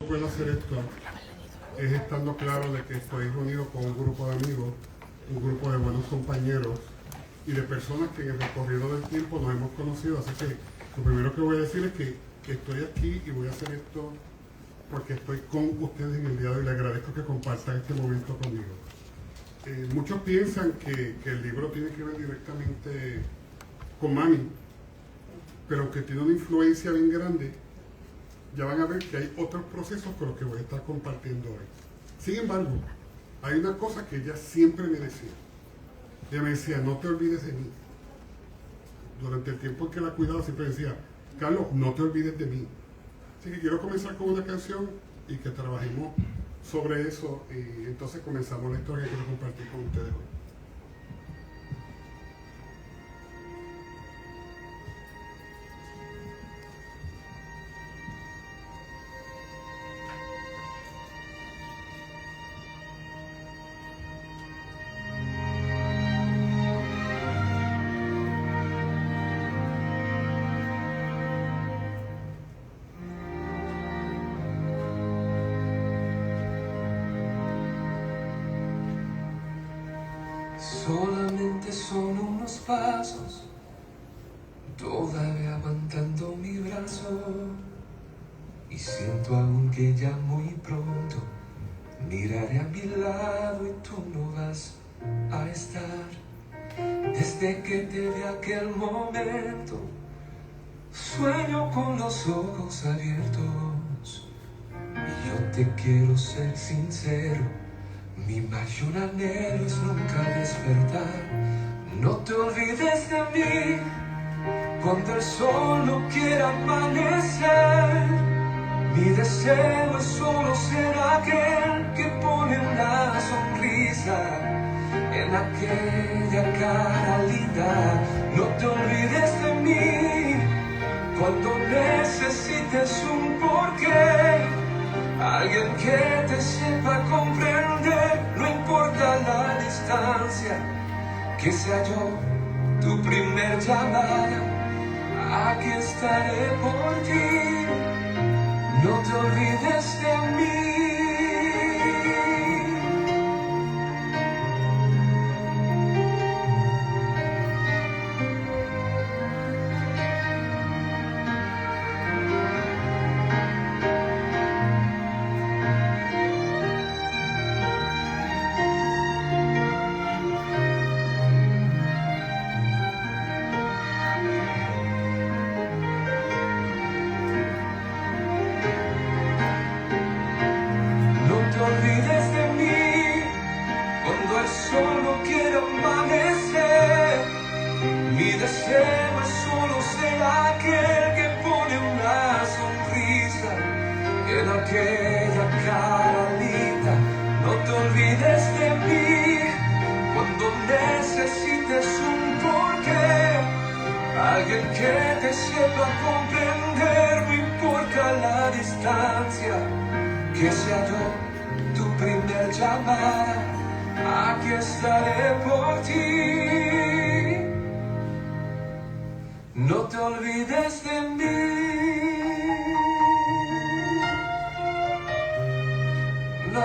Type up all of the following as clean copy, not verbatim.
Puedo hacer esto es estando claro de que estoy reunido con un grupo de amigos, un grupo de buenos compañeros y de personas que en el recorrido del tiempo nos hemos conocido. Así que lo primero que voy a decir es que estoy aquí y voy a hacer esto porque estoy con ustedes en el día de hoy. Les agradezco que compartan este momento conmigo. Muchos piensan que el libro tiene que ver directamente con mami, pero aunque tiene una influencia bien grande, ya van a ver que hay otros procesos con los que voy a estar compartiendo hoy. Sin embargo, hay una cosa que ella siempre me decía. Ella me decía, no te olvides de mí. Durante el tiempo en que la cuidaba siempre decía, Carlos, no te olvides de mí. Así que quiero comenzar con una canción y que trabajemos sobre eso y entonces comenzamos la historia que quiero compartir con ustedes hoy. Solamente son unos pasos, todavía aguantando mi brazo, y siento aún que ya muy pronto miraré a mi lado y tú no vas a estar. Desde que te vi aquel momento, sueño con los ojos abiertos, y yo te quiero ser sincero. Mi mayor anhelo es nunca despertar. No te olvides de mí cuando el sol no quiera amanecer. Mi deseo es solo ser aquel que pone una sonrisa en aquella cara linda. No te olvides de mí cuando necesites un porqué. Alguien que te sepa comprender, no importa la distancia, que sea yo tu primer llamada. Aquí estaré por ti, no te olvides de mí. Solo quiero amanecer. Mi deseo es solo ser aquel que pone una sonrisa en aquella cara linda. No te olvides de mí cuando necesites un porqué. Alguien que te sepa comprender, no importa la distancia, que sea yo tu primer llamada. Aquí estaré por ti, no te olvides de mí, no.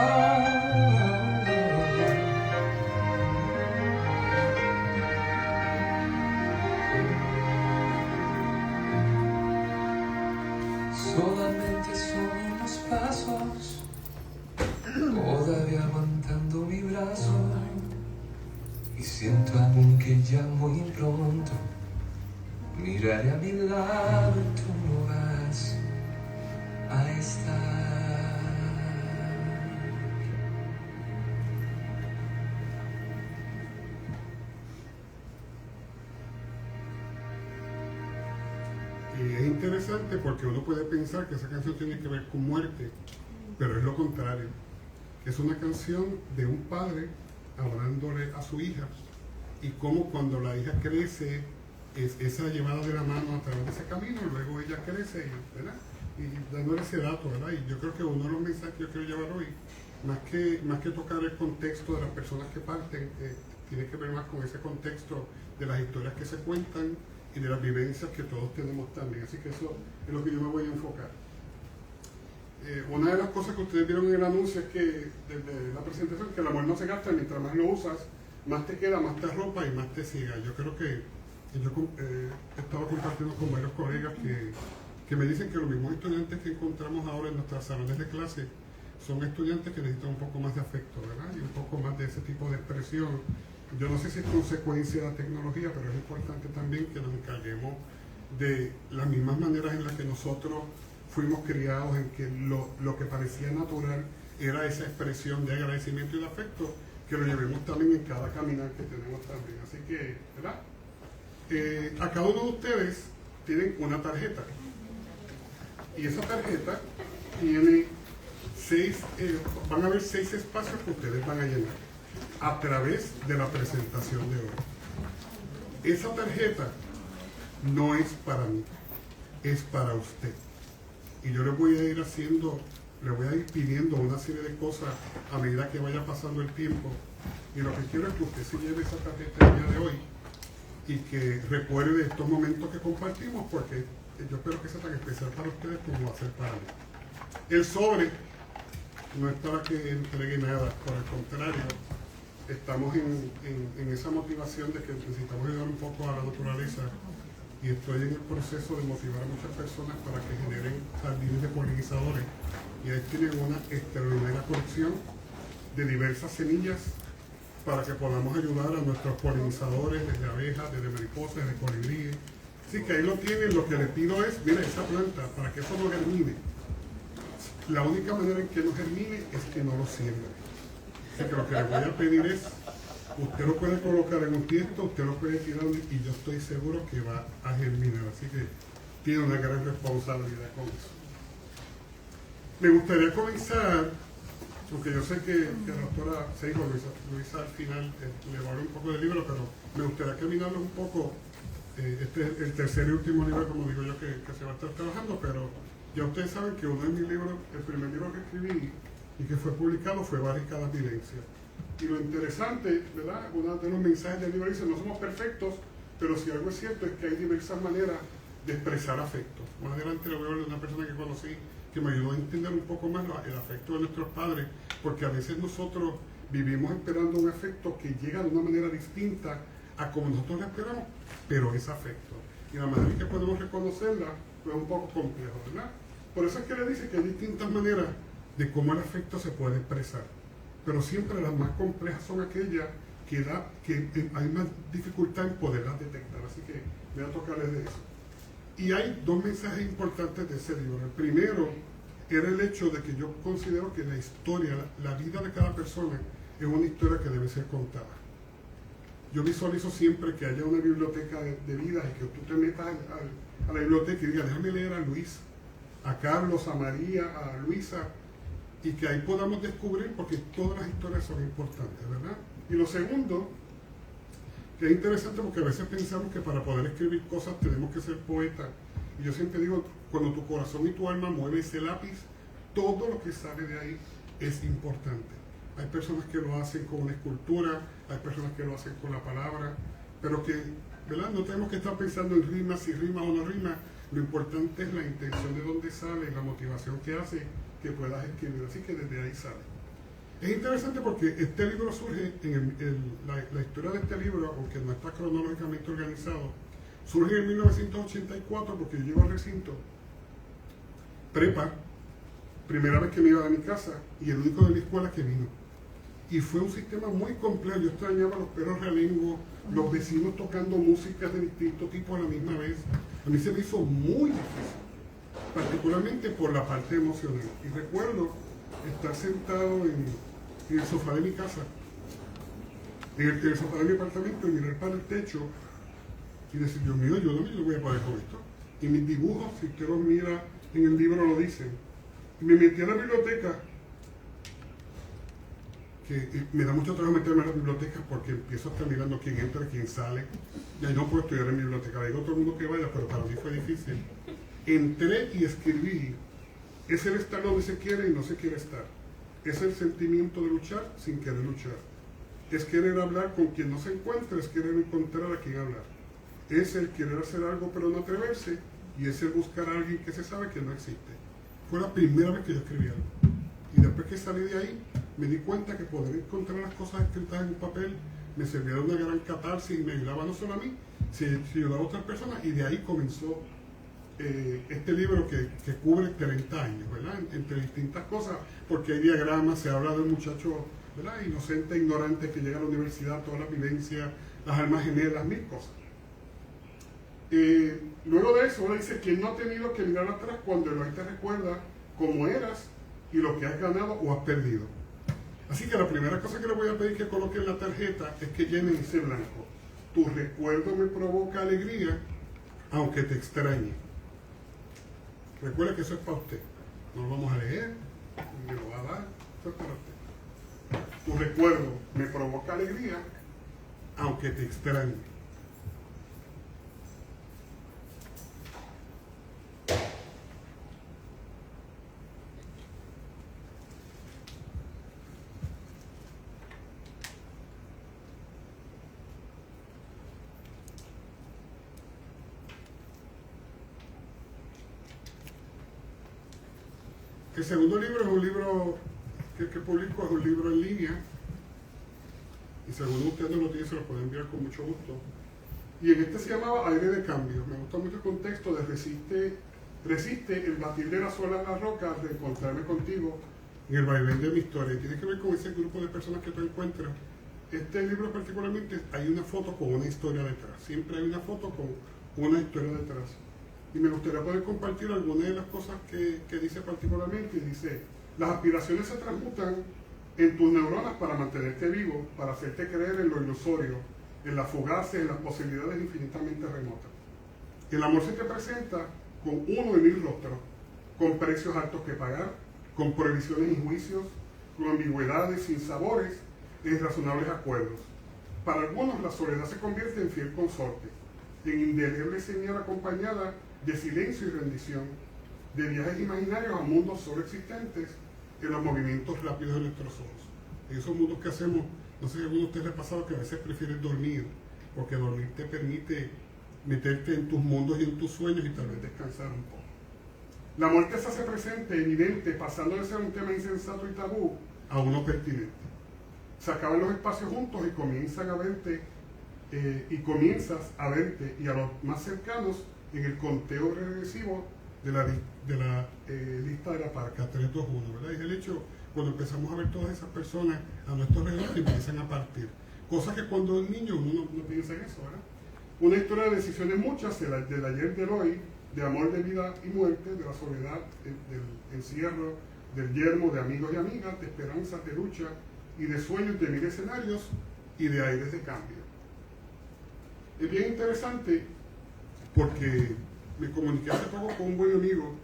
Solamente son unos pasos, todavía aguantando mi brazo, y siento aún que ya muy pronto miraré a mi lado y tú no vas a estar. Y es interesante porque uno puede pensar que esa canción tiene que ver con muerte, pero es lo contrario. Es una canción de un padre hablándole a su hija y cómo cuando la hija crece es esa llevada de la mano a través de ese camino, y luego ella crece, ¿verdad? Y dándole ese dato, ¿verdad? Y yo creo que uno de los mensajes que yo quiero llevar hoy, más que tocar el contexto de las personas que parten, tiene que ver más con ese contexto de las historias que se cuentan y de las vivencias que todos tenemos también. Así que eso es lo que yo me voy a enfocar. Una de las cosas que ustedes vieron en el anuncio es que, desde la presentación, que el amor no se gasta, mientras más lo usas, más te queda, más te arropa y más te siga. Yo creo que yo he estado compartiendo con varios colegas que me dicen que los mismos estudiantes que encontramos ahora en nuestras salones de clase son estudiantes que necesitan un poco más de afecto, ¿verdad? Y un poco más de ese tipo de expresión. Yo no sé si es consecuencia de la tecnología, pero es importante también que nos encarguemos de las mismas maneras en las que nosotros fuimos criados, en que lo que parecía natural era esa expresión de agradecimiento y de afecto, que lo llevemos también en cada caminar que tenemos también. Así que, ¿verdad? A cada uno de ustedes tienen una tarjeta. Y esa tarjeta tiene van a haber 6 espacios que ustedes van a llenar a través de la presentación de hoy. Esa tarjeta no es para mí, es para usted. Y yo le voy a ir pidiendo una serie de cosas a medida que vaya pasando el tiempo. Y lo que quiero es que usted se lleve esa tarjeta el día de hoy y que recuerde estos momentos que compartimos, porque yo espero que sea tan especial para ustedes como va a ser para mí. El sobre no es para que entregue nada, por el contrario, estamos en esa motivación de que necesitamos ayudar un poco a la naturaleza, y estoy en el proceso de motivar a muchas personas para que generen jardines de polinizadores, y ahí tienen una extraordinaria colección de diversas semillas para que podamos ayudar a nuestros polinizadores, desde abejas, desde mariposas, desde colibríes. Así que ahí lo tienen. Lo que les pido es, mira, esa planta, para que eso no germine, la única manera en que no germine es que no lo siembre. Así que lo que les voy a pedir es, usted lo puede colocar en un tiesto, usted lo puede tirar, y yo estoy seguro que va a germinar. Así que tiene una gran responsabilidad con eso. Me gustaría comenzar, aunque yo sé que la doctora Seijo, Luisa al final le va a hablar un poco del libro, pero me gustaría caminarlo un poco. Este es el tercer y último libro, como digo yo, que se va a estar trabajando, pero ya ustedes saben que uno de mis libros, el primer libro que escribí y que fue publicado, fue Barricadas Vivencia. Y lo interesante, ¿verdad? Uno de los mensajes del libro dice, no somos perfectos, pero si algo es cierto es que hay diversas maneras de expresar afecto. Más adelante le voy a hablar de una persona que conocí que me ayudó a entender un poco más el afecto de nuestros padres, porque a veces nosotros vivimos esperando un afecto que llega de una manera distinta a como nosotros lo esperamos, pero es afecto. Y la manera en que podemos reconocerla pues, es un poco complejo, ¿verdad? Por eso es que le dice que hay distintas maneras de cómo el afecto se puede expresar, pero siempre las más complejas son aquellas que hay más dificultad en poderlas detectar. Así que voy a tocarles de eso. Y hay 2 mensajes importantes de ese libro. El primero era el hecho de que yo considero que la historia, la vida de cada persona es una historia que debe ser contada. Yo visualizo siempre que haya una biblioteca de vidas y que tú te metas a la biblioteca y digas, déjame leer a Luis, a Carlos, a María, a Luisa, y que ahí podamos descubrir, porque todas las historias son importantes, ¿verdad? Y lo segundo, que es interesante porque a veces pensamos que para poder escribir cosas tenemos que ser poetas. Y yo siempre digo, cuando tu corazón y tu alma mueven ese lápiz, todo lo que sale de ahí es importante. Hay personas que lo hacen con una escultura, hay personas que lo hacen con la palabra, pero que, ¿verdad? No tenemos que estar pensando en rimas, si rima o no rima. Lo importante es la intención de dónde sale, la motivación que hace que puedas escribir. Así que desde ahí sale. Es interesante porque este libro surge, la historia de este libro, aunque no está cronológicamente organizado, surge en 1984 porque yo llego al recinto, prepa, primera vez que me iba de mi casa y el único de mi escuela que vino. Y fue un sistema muy complejo. Yo extrañaba los perros realengos, los vecinos tocando músicas de distintos tipos a la misma vez. A mí se me hizo muy difícil, particularmente por la parte emocional. Y recuerdo estar sentado en el sofá de mi casa, en el sofá de mi apartamento, y mirar para el techo y decir, Dios mío, yo no voy a poder con esto. Y mis dibujos, si usted los mira en el libro, lo dicen. Y me metí a la biblioteca, que me da mucho trabajo meterme a la biblioteca porque empiezo a estar mirando quién entra, quién sale. Ya no puedo estudiar en mi biblioteca, le digo a todo el mundo que vaya, pero para mí fue difícil. Entré y escribí. Es el estar donde se quiere y no se quiere estar. Es el sentimiento de luchar sin querer luchar. Es querer hablar con quien no se encuentra, es querer encontrar a quien hablar. Es el querer hacer algo pero no atreverse, y es el buscar a alguien que se sabe que no existe. Fue la primera vez que yo escribí algo. Y después que salí de ahí, me di cuenta que poder encontrar las cosas escritas en un papel me servía de una gran catarsis y me ayudaba no solo a mí, sino ayudaba a otras personas. Y de ahí comenzó este libro que cubre 30 años, ¿verdad? Entre distintas cosas, porque hay diagramas, se habla de un muchacho, ¿verdad?, inocente, ignorante, que llega a la universidad, todas las vivencias, las almas gemelas, mil cosas. Luego de eso, uno dice: ¿quién no ha tenido que mirar atrás cuando el hoy te recuerda cómo eras y lo que has ganado o has perdido? Así que la primera cosa que le voy a pedir que coloque en la tarjeta es que llenen ese blanco. Tu recuerdo me provoca alegría, aunque te extrañe. Recuerda que eso es para usted. No lo vamos a leer, me lo va a dar, eso es para usted. Tu recuerdo me provoca alegría, aunque te extrañe. El segundo libro es un libro que publico, es un libro en línea, y según usted no lo tiene, se lo puede enviar con mucho gusto. Y en este se llamaba Aire de Cambio. Me gusta mucho el contexto de resiste el batir de la suela en la roca, de encontrarme contigo en el vaivén de mi historia. Y tiene que ver con ese grupo de personas que tú encuentras. Este libro particularmente hay una foto con una historia detrás. Siempre hay una foto con una historia detrás. Y me gustaría poder compartir algunas de las cosas que dice particularmente. Y dice: las aspiraciones se transmutan en tus neuronas para mantenerte vivo, para hacerte creer en lo ilusorio, en las fugaces, en las posibilidades infinitamente remotas. El amor se te presenta con uno de 1000 rostros, con precios altos que pagar, con prohibiciones y juicios, con ambigüedades, sin sabores, en irrazonables acuerdos. Para algunos la soledad se convierte en fiel consorte, en indeleble señal acompañada de silencio y rendición, de viajes imaginarios a mundos solo existentes en los movimientos rápidos de nuestros ojos. En esos mundos que hacemos, no sé si a alguno de ustedes les ha pasado que a veces prefieres dormir, porque dormir te permite meterte en tus mundos y en tus sueños y tal vez descansar un poco. La muerte se hace presente, evidente, pasando de ser un tema insensato y tabú a uno pertinente. Se acaban los espacios juntos y comienzas a verte y a los más cercanos en el conteo regresivo de la lista de la parca 3, 2, 1, ¿verdad? Y el hecho, cuando empezamos a ver todas esas personas a nuestro alrededor, empiezan a partir. Cosa que cuando es niño uno no piensa en eso, ¿verdad? Una historia de decisiones muchas, del ayer, del hoy, de amor, de vida y muerte, de la soledad, del encierro, del yermo, de amigos y amigas, de esperanzas, de lucha y de sueños de 1000 escenarios y de aires de cambio. Es bien interesante porque me comuniqué hace poco con un buen amigo,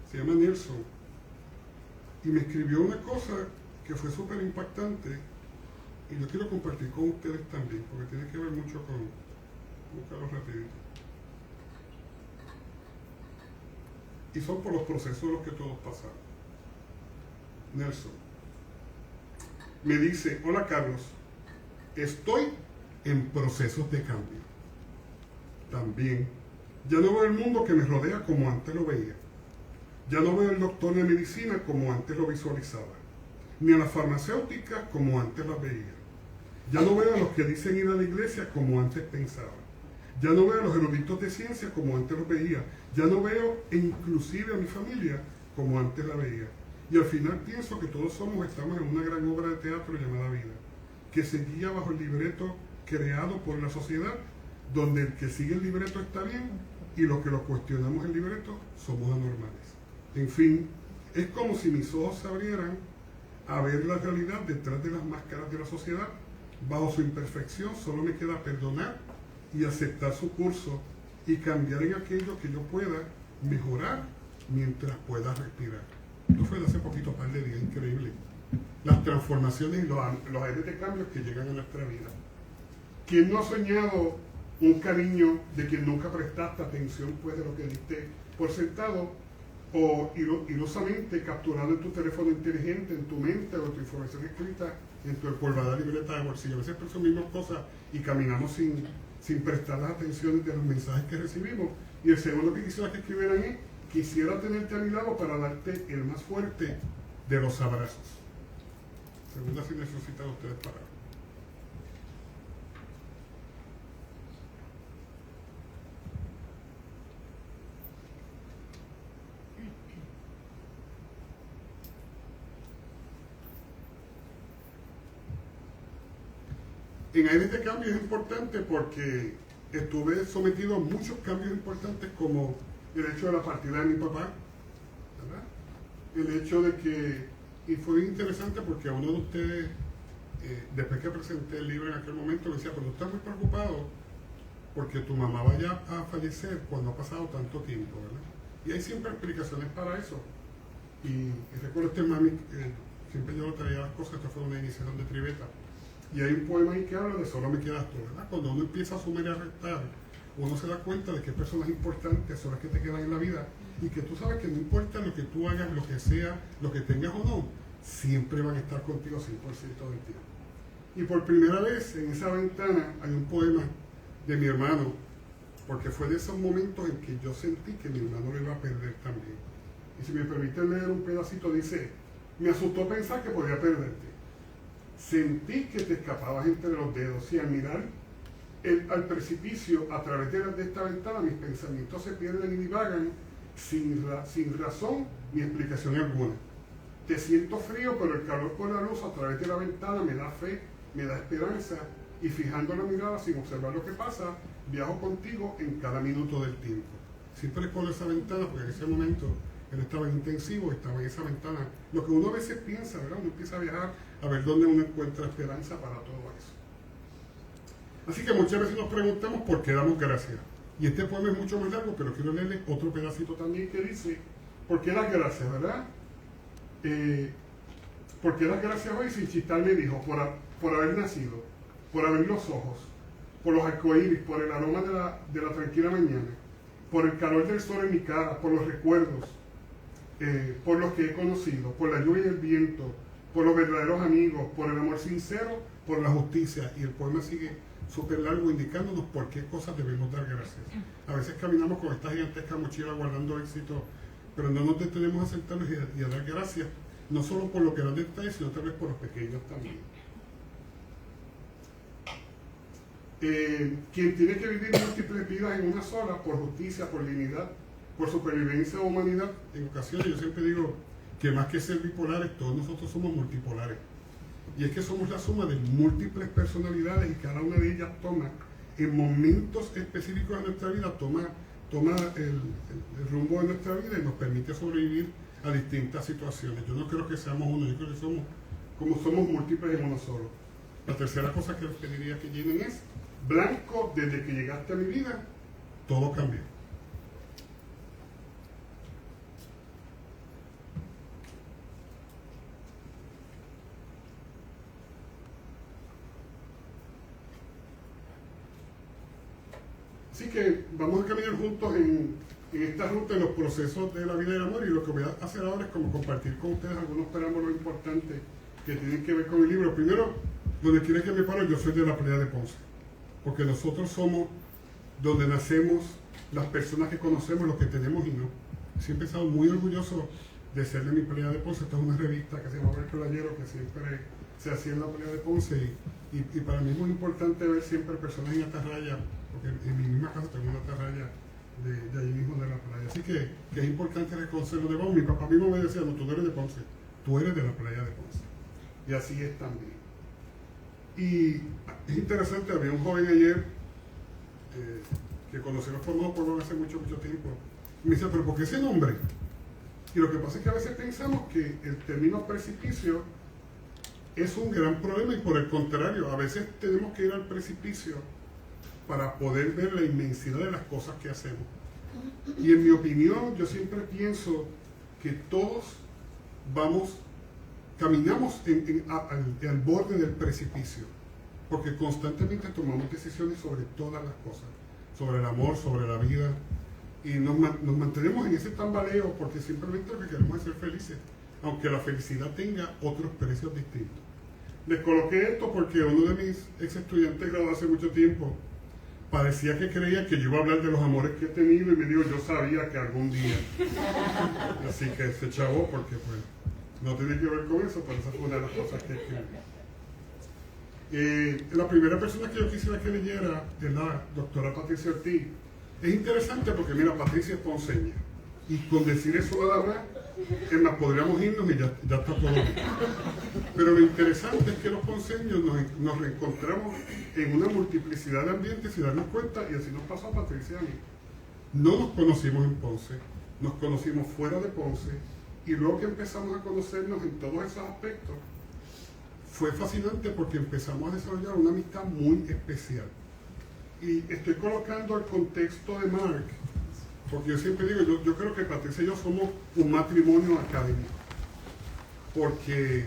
se llama Nelson, y me escribió una cosa que fue súper impactante y yo quiero compartir con ustedes también, porque tiene que ver mucho con... Buscarlo rapidito. Y son por los procesos de los que todos pasamos. Nelson me dice: hola Carlos, estoy en procesos de cambio. También, ya no veo el mundo que me rodea como antes lo veía. Ya no veo el doctor de medicina como antes lo visualizaba, ni a las farmacéuticas como antes las veía. Ya no veo a los que dicen ir a la iglesia como antes pensaba. Ya no veo a los eruditos de ciencia como antes los veía. Ya no veo inclusive a mi familia como antes la veía. Y al final pienso que todos estamos en una gran obra de teatro llamada vida, que se guía bajo el libreto creado por la sociedad, donde el que sigue el libreto está bien y los que lo cuestionamos el libreto somos anormales. En fin, es como si mis ojos se abrieran a ver la realidad detrás de las máscaras de la sociedad. Bajo su imperfección solo me queda perdonar y aceptar su curso y cambiar en aquello que yo pueda mejorar mientras pueda respirar. Esto fue de hace poquito, par de días, increíble. Las transformaciones y los aires de cambio que llegan a nuestra vida. ¿Quién no ha soñado un cariño de quien nunca prestaste atención pues de lo que diste por sentado, o ilosamente capturado en tu teléfono inteligente, en tu mente, o en tu información escrita en tu empolvada libreta de bolsillo? A veces presumimos cosas y caminamos sin prestar las atenciones de los mensajes que recibimos. Y el segundo que quisiera que escribieran es: quisiera tenerte a mi lado para darte el más fuerte de los abrazos. Segunda, si necesitan ustedes parar. En Aires de Cambio es importante porque estuve sometido a muchos cambios importantes, como el hecho de la partida de mi papá, ¿verdad? El hecho de que, y fue interesante porque a uno de ustedes, después que presenté el libro en aquel momento, me decía, pero tú estás muy preocupado porque tu mamá vaya a fallecer cuando ha pasado tanto tiempo, ¿verdad? Y hay siempre explicaciones para eso. Y recuerdo este mami, siempre yo lo traía las cosas, esto fue una iniciación de Triveta. Y hay un poema ahí que habla de solo me quedas tú, ¿verdad? Cuando uno empieza a sumar y a restar, uno se da cuenta de que personas importantes son las que te quedan en la vida y que tú sabes que no importa lo que tú hagas, lo que sea, lo que tengas o no, siempre van a estar contigo 100% del tiempo. Y por primera vez en esa ventana hay un poema de mi hermano, porque fue de esos momentos en que yo sentí que mi hermano lo iba a perder también. Y si me permite leer un pedacito, dice, me asustó pensar que podía perderte. Sentí que te escapabas entre los dedos y al mirar al precipicio a través de esta ventana mis pensamientos se pierden y divagan sin razón ni explicación alguna. Te siento frío, pero el calor por la luz a través de la ventana me da fe, me da esperanza y fijando la mirada sin observar lo que pasa, viajo contigo en cada minuto del tiempo. Siempre recuerdo esa ventana porque en ese momento él estaba en intensivo, estaba en esa ventana. Lo que uno a veces piensa, ¿verdad? Uno empieza a viajar a ver dónde uno encuentra esperanza para todo eso. Así que muchas veces nos preguntamos por qué damos gracias. Y este poema es mucho más largo, pero quiero leerle otro pedacito también que dice, ¿por qué das gracias, verdad? ¿Por qué das gracias hoy? Sin chistar me dijo, por haber nacido, por abrir los ojos, por los arcoíris, por el aroma de la tranquila mañana, por el calor del sol en mi cara, por los recuerdos, por los que he conocido, por la lluvia y el viento, por los verdaderos amigos, por el amor sincero, por la justicia. Y el poema sigue súper largo indicándonos por qué cosas debemos dar gracias. A veces caminamos con esta gigantesca mochila guardando éxito, pero no nos detenemos a sentarnos y a dar gracias, no solo por lo que nos detalle, sino tal vez por los pequeños también. Quien tiene que vivir múltiples vidas en una sola, por justicia, por dignidad, por supervivencia o humanidad, en ocasiones yo siempre digo que más que ser bipolares, todos nosotros somos multipolares. Y es que somos la suma de múltiples personalidades y cada una de ellas toma, en momentos específicos de nuestra vida, toma el rumbo de nuestra vida y nos permite sobrevivir a distintas situaciones. Yo no creo que seamos uno, yo creo que somos múltiples en uno solo. La tercera cosa que les pediría que llenen es, blanco, desde que llegaste a mi vida, todo cambió. Así que vamos a caminar juntos en esta ruta, en los procesos de la vida y el amor, y lo que voy a hacer ahora es como compartir con ustedes algunos preámbulos importantes que tienen que ver con el libro. Primero, donde quiera que me paro, yo soy de la playa de Ponce, porque nosotros somos donde nacemos, las personas que conocemos, los que tenemos y no. Siempre he estado muy orgulloso de ser de mi playa de Ponce. Esta es una revista que se llama El Playero, que siempre se hacía en la playa de Ponce, y para mí es muy importante ver siempre personas en atarraya, porque en mi misma casa tengo una atarraya de allí mismo de la playa. Así que es importante reconocerlo de vos. Mi papá mismo me decía, no, tú no eres de Ponce, tú eres de la playa de Ponce. Y así es también. Y es interesante, había un joven ayer que conoció los formados por hace mucho tiempo. Y me decía, pero ¿por qué ese nombre? Y lo que pasa es que a veces pensamos que el término precipicio es un gran problema y por el contrario, a veces tenemos que ir al precipicio para poder ver la inmensidad de las cosas que hacemos. Y en mi opinión, yo siempre pienso que todos caminamos al borde del precipicio, porque constantemente tomamos decisiones sobre todas las cosas, sobre el amor, sobre la vida, y nos mantenemos en ese tambaleo porque simplemente lo que queremos es ser felices, aunque la felicidad tenga otros precios distintos. Les coloqué esto porque uno de mis ex estudiantes graduó hace mucho tiempo parecía que creía que yo iba a hablar de los amores que he tenido y me dijo, yo sabía que algún día. Así que se chavó porque pues no tiene que ver con eso, pero esa fue una de las cosas que escribí. La primera persona que yo quisiera que leyera es la doctora Patricia Ortiz. Es interesante porque, mira, Patricia es ponceña. Y con decir eso nada más, es más, podríamos irnos y ya está todo bien. Pero lo interesante es que los ponceños nos reencontramos en una multiplicidad de ambientes y darnos cuenta, y así nos pasó a Patricia y a mí. No nos conocimos en Ponce, nos conocimos fuera de Ponce, y luego que empezamos a conocernos en todos esos aspectos, fue fascinante porque empezamos a desarrollar una amistad muy especial. Y estoy colocando el contexto de Mark, porque yo siempre digo, yo creo que Patricia y yo somos un matrimonio académico, porque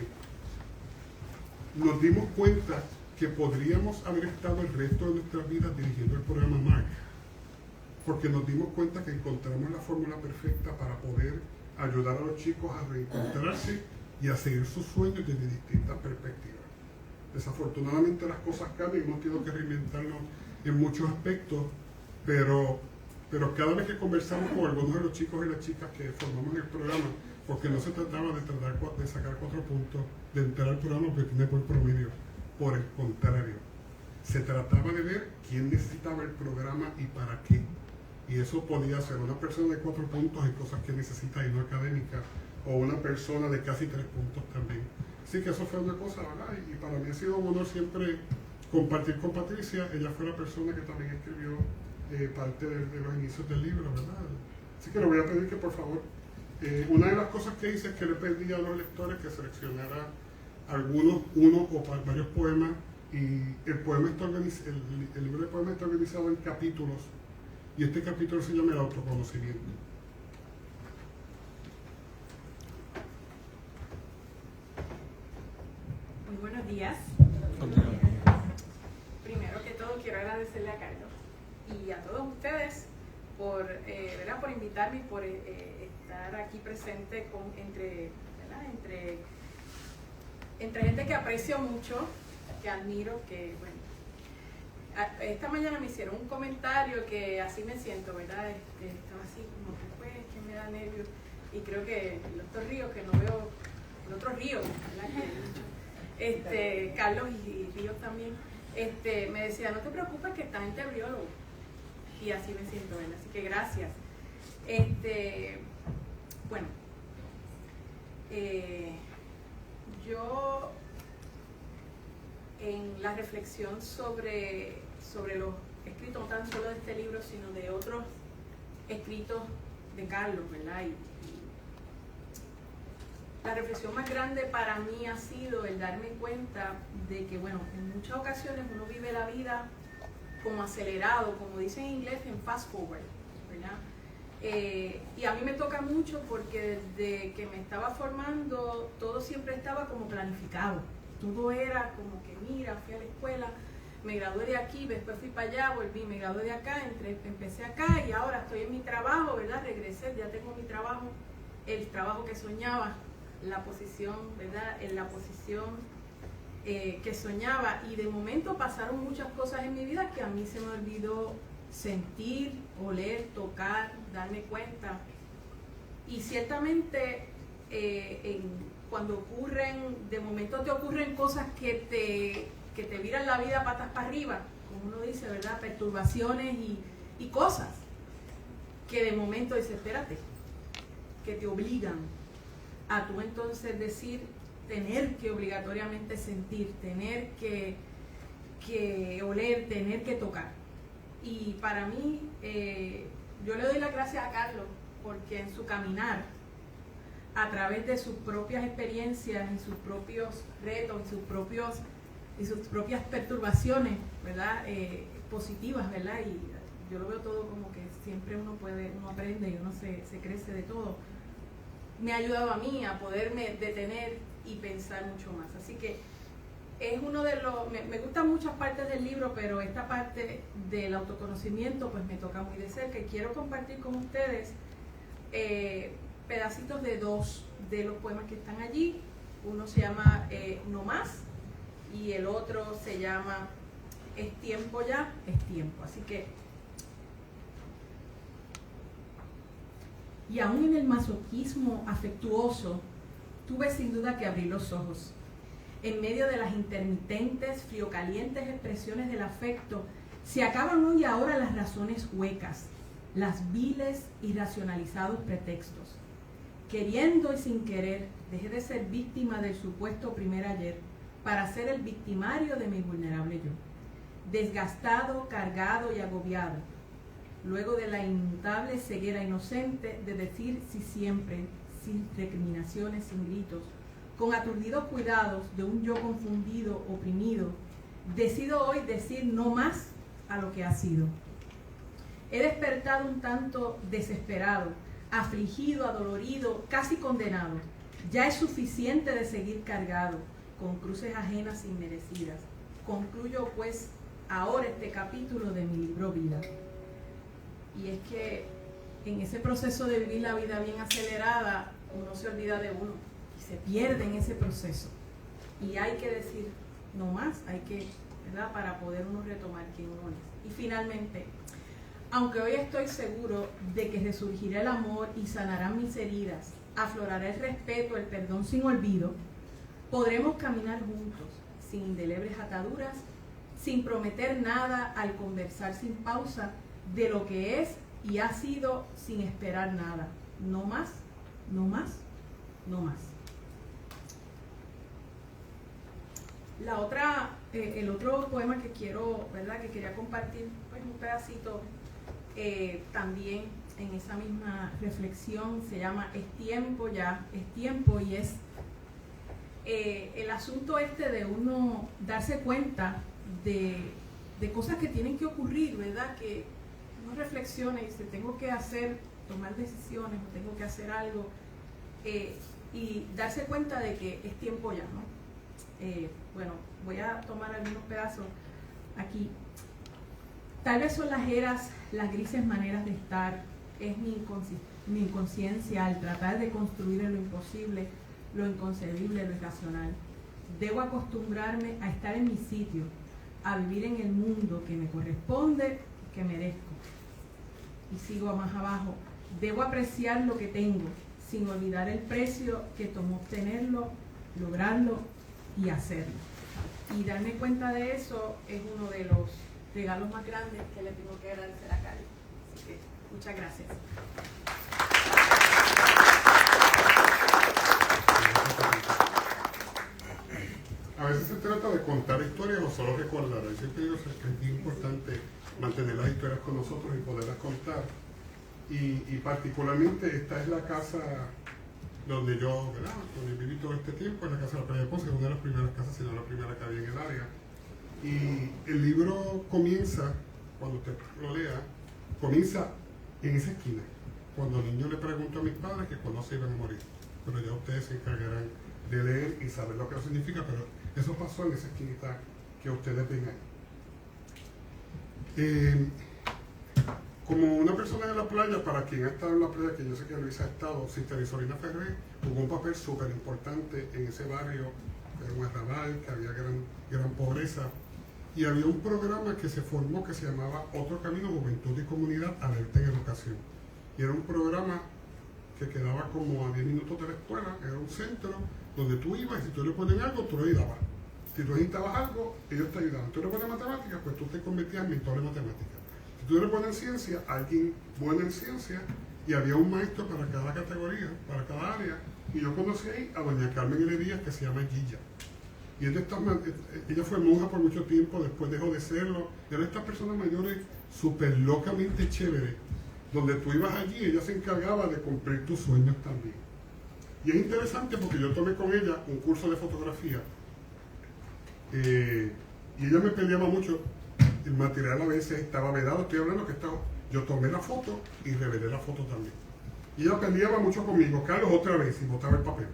nos dimos cuenta que podríamos haber estado el resto de nuestras vidas dirigiendo el programa Mark, porque nos dimos cuenta que encontramos la fórmula perfecta para poder ayudar a los chicos a reencontrarse y a seguir sus sueños desde distintas perspectivas. Desafortunadamente las cosas cambian, hemos tenido que reinventarnos en muchos aspectos, pero cada vez que conversamos con algunos de los chicos y las chicas que formamos el programa, porque no se trataba de sacar 4 puntos, de entrar al programa porque tiene buen promedio, por el contrario, se trataba de ver quién necesitaba el programa y para qué. Y eso podía ser una persona de 4 puntos en cosas que necesita y no académica, o una persona de casi 3 puntos también. Así que eso fue una cosa, ¿verdad? Y para mí ha sido un honor siempre compartir con Patricia. Ella fue la persona que también escribió parte de los inicios del libro, ¿verdad? Así que le voy a pedir que por favor, una de las cosas que hice es que le pedí a los lectores que seleccionara uno o varios poemas, y el libro de poemas está organizado en capítulos, y este capítulo se llama El autoconocimiento. Muy buenos días. Primero que todo quiero agradecerle a Carlos y a todos ustedes por invitarme y por estar aquí presente entre gente que aprecio mucho, que admiro, que bueno. Esta mañana me hicieron un comentario que así me siento, ¿verdad? Estaba así como que pues, que me da nervios, y creo que el otro Río, que no veo, el otro Río, ¿verdad? Carlos y Río también, me decía, no te preocupes que estás en embriólogo, y así me siento, ¿verdad? Así que gracias. Bueno, yo en la reflexión sobre los escritos, no tan solo de este libro, sino de otros escritos de Carlos, ¿verdad? Y la reflexión más grande para mí ha sido el darme cuenta de que, bueno, en muchas ocasiones uno vive la vida como acelerado, como dicen en inglés, en fast forward, ¿verdad? Y a mí me toca mucho porque desde que me estaba formando, todo siempre estaba como planificado. Todo era como que, mira, fui a la escuela, me gradué de aquí, después fui para allá, volví, me gradué de acá, empecé acá y ahora estoy en mi trabajo, ¿verdad? Regresé, ya tengo mi trabajo, el trabajo que soñaba, la posición, ¿verdad? En la posición que soñaba, y de momento pasaron muchas cosas en mi vida que a mí se me olvidó sentir, oler, tocar, darme cuenta. Y ciertamente cuando ocurren, de momento te ocurren cosas que te viran la vida patas para arriba, como uno dice, ¿verdad? Perturbaciones y cosas que de momento dices, espérate, que te obligan a tú entonces decir, tener que obligatoriamente sentir, tener que oler, tener que tocar. Y para mí, yo le doy las gracias a Carlos, porque en su caminar, a través de sus propias experiencias, en sus propios retos, en sus propias perturbaciones, ¿verdad? Positivas, ¿verdad? Y yo lo veo todo como que siempre uno aprende y uno se crece de todo. Me ha ayudado a mí a poderme detener y pensar mucho más. Así que es uno de los... Me gustan muchas partes del libro, pero esta parte del autoconocimiento pues me toca muy de cerca, y quiero compartir con ustedes pedacitos de 2 de los poemas que están allí. Uno se llama No Más y el otro se llama es tiempo ya, es tiempo. Así que, y aún en el masoquismo afectuoso, tuve sin duda que abrir los ojos. En medio de las intermitentes, friocalientes expresiones del afecto, se acaban hoy y ahora las razones huecas, las viles y racionalizados pretextos. Queriendo y sin querer, dejé de ser víctima del supuesto primer ayer para ser el victimario de mi vulnerable yo. Desgastado, cargado y agobiado, luego de la inmutable ceguera inocente de decir sí siempre, sin recriminaciones, sin gritos, con aturdidos cuidados de un yo confundido, oprimido, decido hoy decir no más a lo que ha sido. He despertado un tanto desesperado, afligido, adolorido, casi condenado. Ya es suficiente de seguir cargado con cruces ajenas inmerecidas. Concluyo pues ahora este capítulo de mi libro Vida. Y es que en ese proceso de vivir la vida bien acelerada, uno se olvida de uno y se pierde en ese proceso. Y hay que decir no más, hay que, ¿verdad?, para poder uno retomar quién uno es. Y finalmente, aunque hoy estoy seguro de que resurgirá el amor y sanarán mis heridas, aflorará el respeto, el perdón sin olvido, podremos caminar juntos, sin indelebles ataduras, sin prometer nada al conversar sin pausa de lo que es y ha sido sin esperar nada. No más, no más, no más. La otra, el otro poema que quiero, ¿verdad?, que quería compartir, pues un pedacito también en esa misma reflexión, se llama Es tiempo ya, es tiempo, y es el asunto este de uno darse cuenta de cosas que tienen que ocurrir, ¿verdad?, que uno reflexiona y dice, tengo que hacer, tomar decisiones, o tengo que hacer algo, y darse cuenta de que es tiempo ya, ¿no? Bueno, voy a tomar algunos pedazos aquí. Tal vez son las eras, las grises maneras de estar, es mi inconsciencia al tratar de construir en lo imposible, lo inconcebible, lo irracional. Debo acostumbrarme a estar en mi sitio, a vivir en el mundo que me corresponde, que merezco. Y sigo más abajo. Debo apreciar lo que tengo, sin olvidar el precio que tomó obtenerlo, lograrlo y hacerlo. Y darme cuenta de eso es uno de los regalos más grandes que le tengo que agradecer a Cali. Así que muchas gracias. A veces se trata de contar historias o solo recordar. Yo siempre digo que es bien importante mantener las historias con nosotros y poderlas contar. Y particularmente esta es la casa donde yo, ¿verdad?, donde viví todo este tiempo, en la casa de la Playa de Ponce, una de las primeras casas, sino la primera que había en el área. Y el libro comienza, cuando usted lo lea, comienza en esa esquina, cuando el niño le preguntó a mis padres que cuándo se iban a morir. Pero ya ustedes se encargarán de leer y saber lo que eso significa, pero eso pasó en esa esquinita que ustedes ven ahí. Como una persona de la playa, para quien ha estado en la playa, que yo sé que Luis ha estado, Sister Isolina Ferrer jugó un papel súper importante en ese barrio, que era un arrabal, que había gran pobreza, y había un programa que se formó que se llamaba Otro Camino, Juventud y Comunidad, Alerta en Educación. Y era un programa que quedaba como a 10 minutos de la escuela, era un centro donde tú ibas y si tú le ponías algo, tú lo ayudabas. Si tú necesitabas algo, ellos te ayudaban. Tú le pones matemáticas, pues tú te convertías en mentor de matemáticas. Si tú le pones ciencia, alguien bueno en ciencia, y había un maestro para cada categoría, para cada área. Y yo conocí ahí a doña Carmen Heredías, que se llama Gilla. Y ella fue monja por mucho tiempo, después dejó de serlo. Era de estas personas mayores súper locamente chéveres, donde tú ibas allí, ella se encargaba de cumplir tus sueños también. Y es interesante porque yo tomé con ella un curso de fotografía, y ella me peleaba mucho. El material a veces estaba vedado, estoy hablando que yo tomé la foto y revelé la foto también. Y ella peleaba mucho conmigo, Carlos, otra vez, y botaba el papel.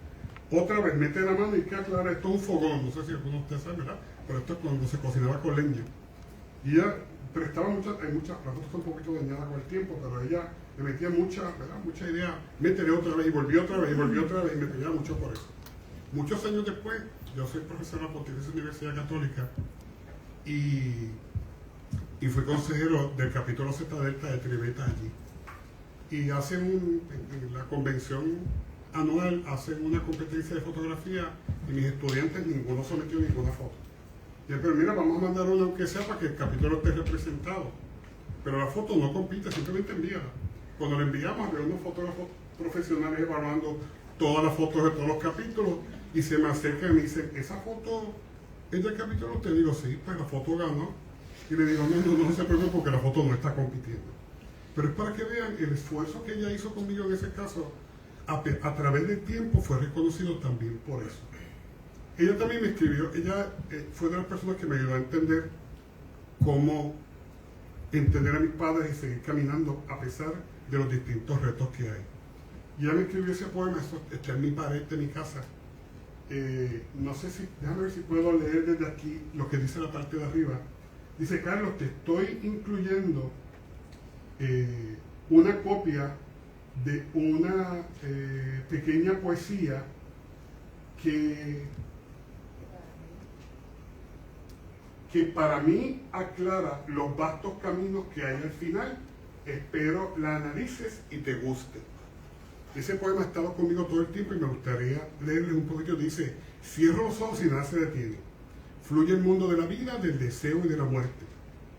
Otra vez, mete la mano y queda clara, esto es un fogón, no sé si alguno de ustedes sabe, ¿verdad? Pero esto es cuando se cocinaba con leña. Y ella prestaba las fotos están un poquito dañadas con el tiempo, pero ella le metía mucha idea, métele otra vez, y volvió otra vez, y volvió otra vez, y me peleaba mucho por eso. Muchos años después, yo soy profesor de la Pontificia Universidad Católica, y y fui consejero del capítulo Z Delta de Tribeta allí. Y en la convención anual hacen una competencia de fotografía y mis estudiantes ninguno sometió ninguna foto. Y pero mira, vamos a mandar una aunque sea para que el capítulo esté representado. Pero la foto no compite, simplemente envíala. Cuando la enviamos, había unos fotógrafos profesionales evaluando todas las fotos de todos los capítulos y se me acercan y me dicen, ¿esa foto es del capítulo? Te digo, sí, pues la foto ganó. Y le digo, no se preocupe porque la foto no está compitiendo. Pero es para que vean el esfuerzo que ella hizo conmigo en ese caso, a través del tiempo fue reconocido también por eso. Ella también me escribió, ella fue de las personas que me ayudó a entender cómo entender a mis padres y seguir caminando a pesar de los distintos retos que hay. Y ella me escribió ese poema, eso está en mi pared de mi casa. No sé si, déjame ver si puedo leer desde aquí lo que dice la parte de arriba. Dice, Carlos, te estoy incluyendo una copia de una pequeña poesía que para mí aclara los vastos caminos que hay al final. Espero la analices y te guste. Ese poema ha estado conmigo todo el tiempo y me gustaría leerles un poquito. Dice, cierro los ojos y nada se detiene. Fluye el mundo de la vida, del deseo y de la muerte.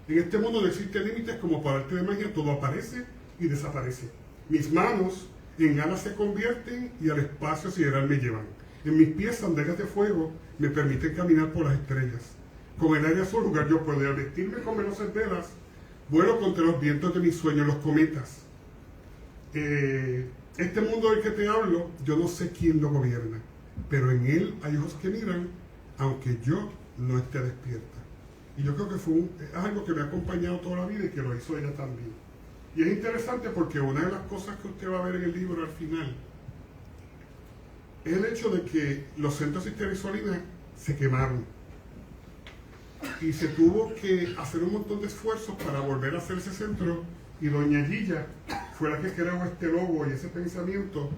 En este mundo no existen límites, como por arte de magia, todo aparece y desaparece. Mis manos en alas se convierten y al espacio sideral me llevan. En mis pies sandalias de fuego me permiten caminar por las estrellas. Con el aire a su lugar yo puedo, al vestirme con veloces velas, vuelo contra los vientos de mis sueños, los cometas. Este mundo del que te hablo, yo no sé quién lo gobierna, pero en él hay ojos que miran, aunque yo no esté despierta. Y yo creo que es algo que me ha acompañado toda la vida y que lo hizo ella también. Y es interesante porque una de las cosas que usted va a ver en el libro al final es el hecho de que los centros Sister Isolina se quemaron. Y se tuvo que hacer un montón de esfuerzos para volver a hacer ese centro. Y doña Gilla fue la que creó este logo y ese pensamiento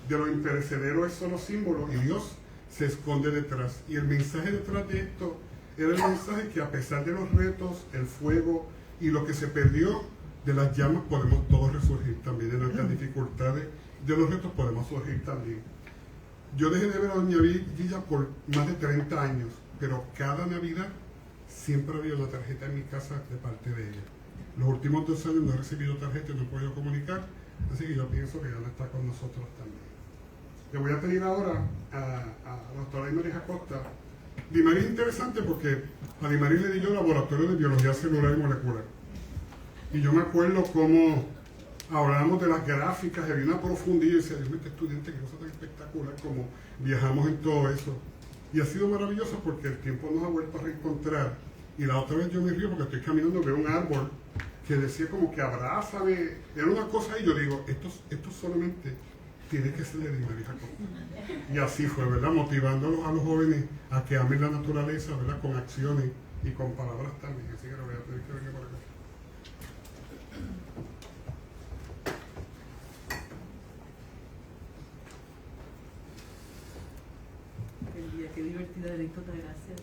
de lo imperecedero es solo símbolo y Dios se esconde detrás. Y el mensaje detrás de esto era el mensaje que a pesar de los retos, el fuego y lo que se perdió de las llamas, podemos todos resurgir también. De nuestras dificultades, de los retos podemos surgir también. Yo dejé de ver a doña Gilla por más de 30 años, pero cada Navidad siempre había una tarjeta en mi casa de parte de ella. Los últimos 2 años no he recibido tarjeta y no he podido comunicar, así que yo pienso que ya no está con nosotros también. Le voy a pedir ahora a la doctora Dimaris Acosta. Dimaris es interesante porque a Dimaris le di yo laboratorio de biología celular y molecular. Y yo me acuerdo cómo hablábamos de las gráficas, y había una profundidad y decía, Dios mío, este estudiante, qué cosa tan espectacular, como viajamos en todo eso. Y ha sido maravilloso porque el tiempo nos ha vuelto a reencontrar. Y la otra vez yo me río porque estoy caminando, veo un árbol que decía como que abrázame. Era una cosa y yo digo, esto solamente tiene que ser de Dimaris Acosta. Y así fue, ¿verdad? Motivando a los jóvenes a que amen la naturaleza, ¿verdad? Con acciones y con palabras también. Así que lo voy a pedir que venga por acá. Qué divertida anécdota, gracias.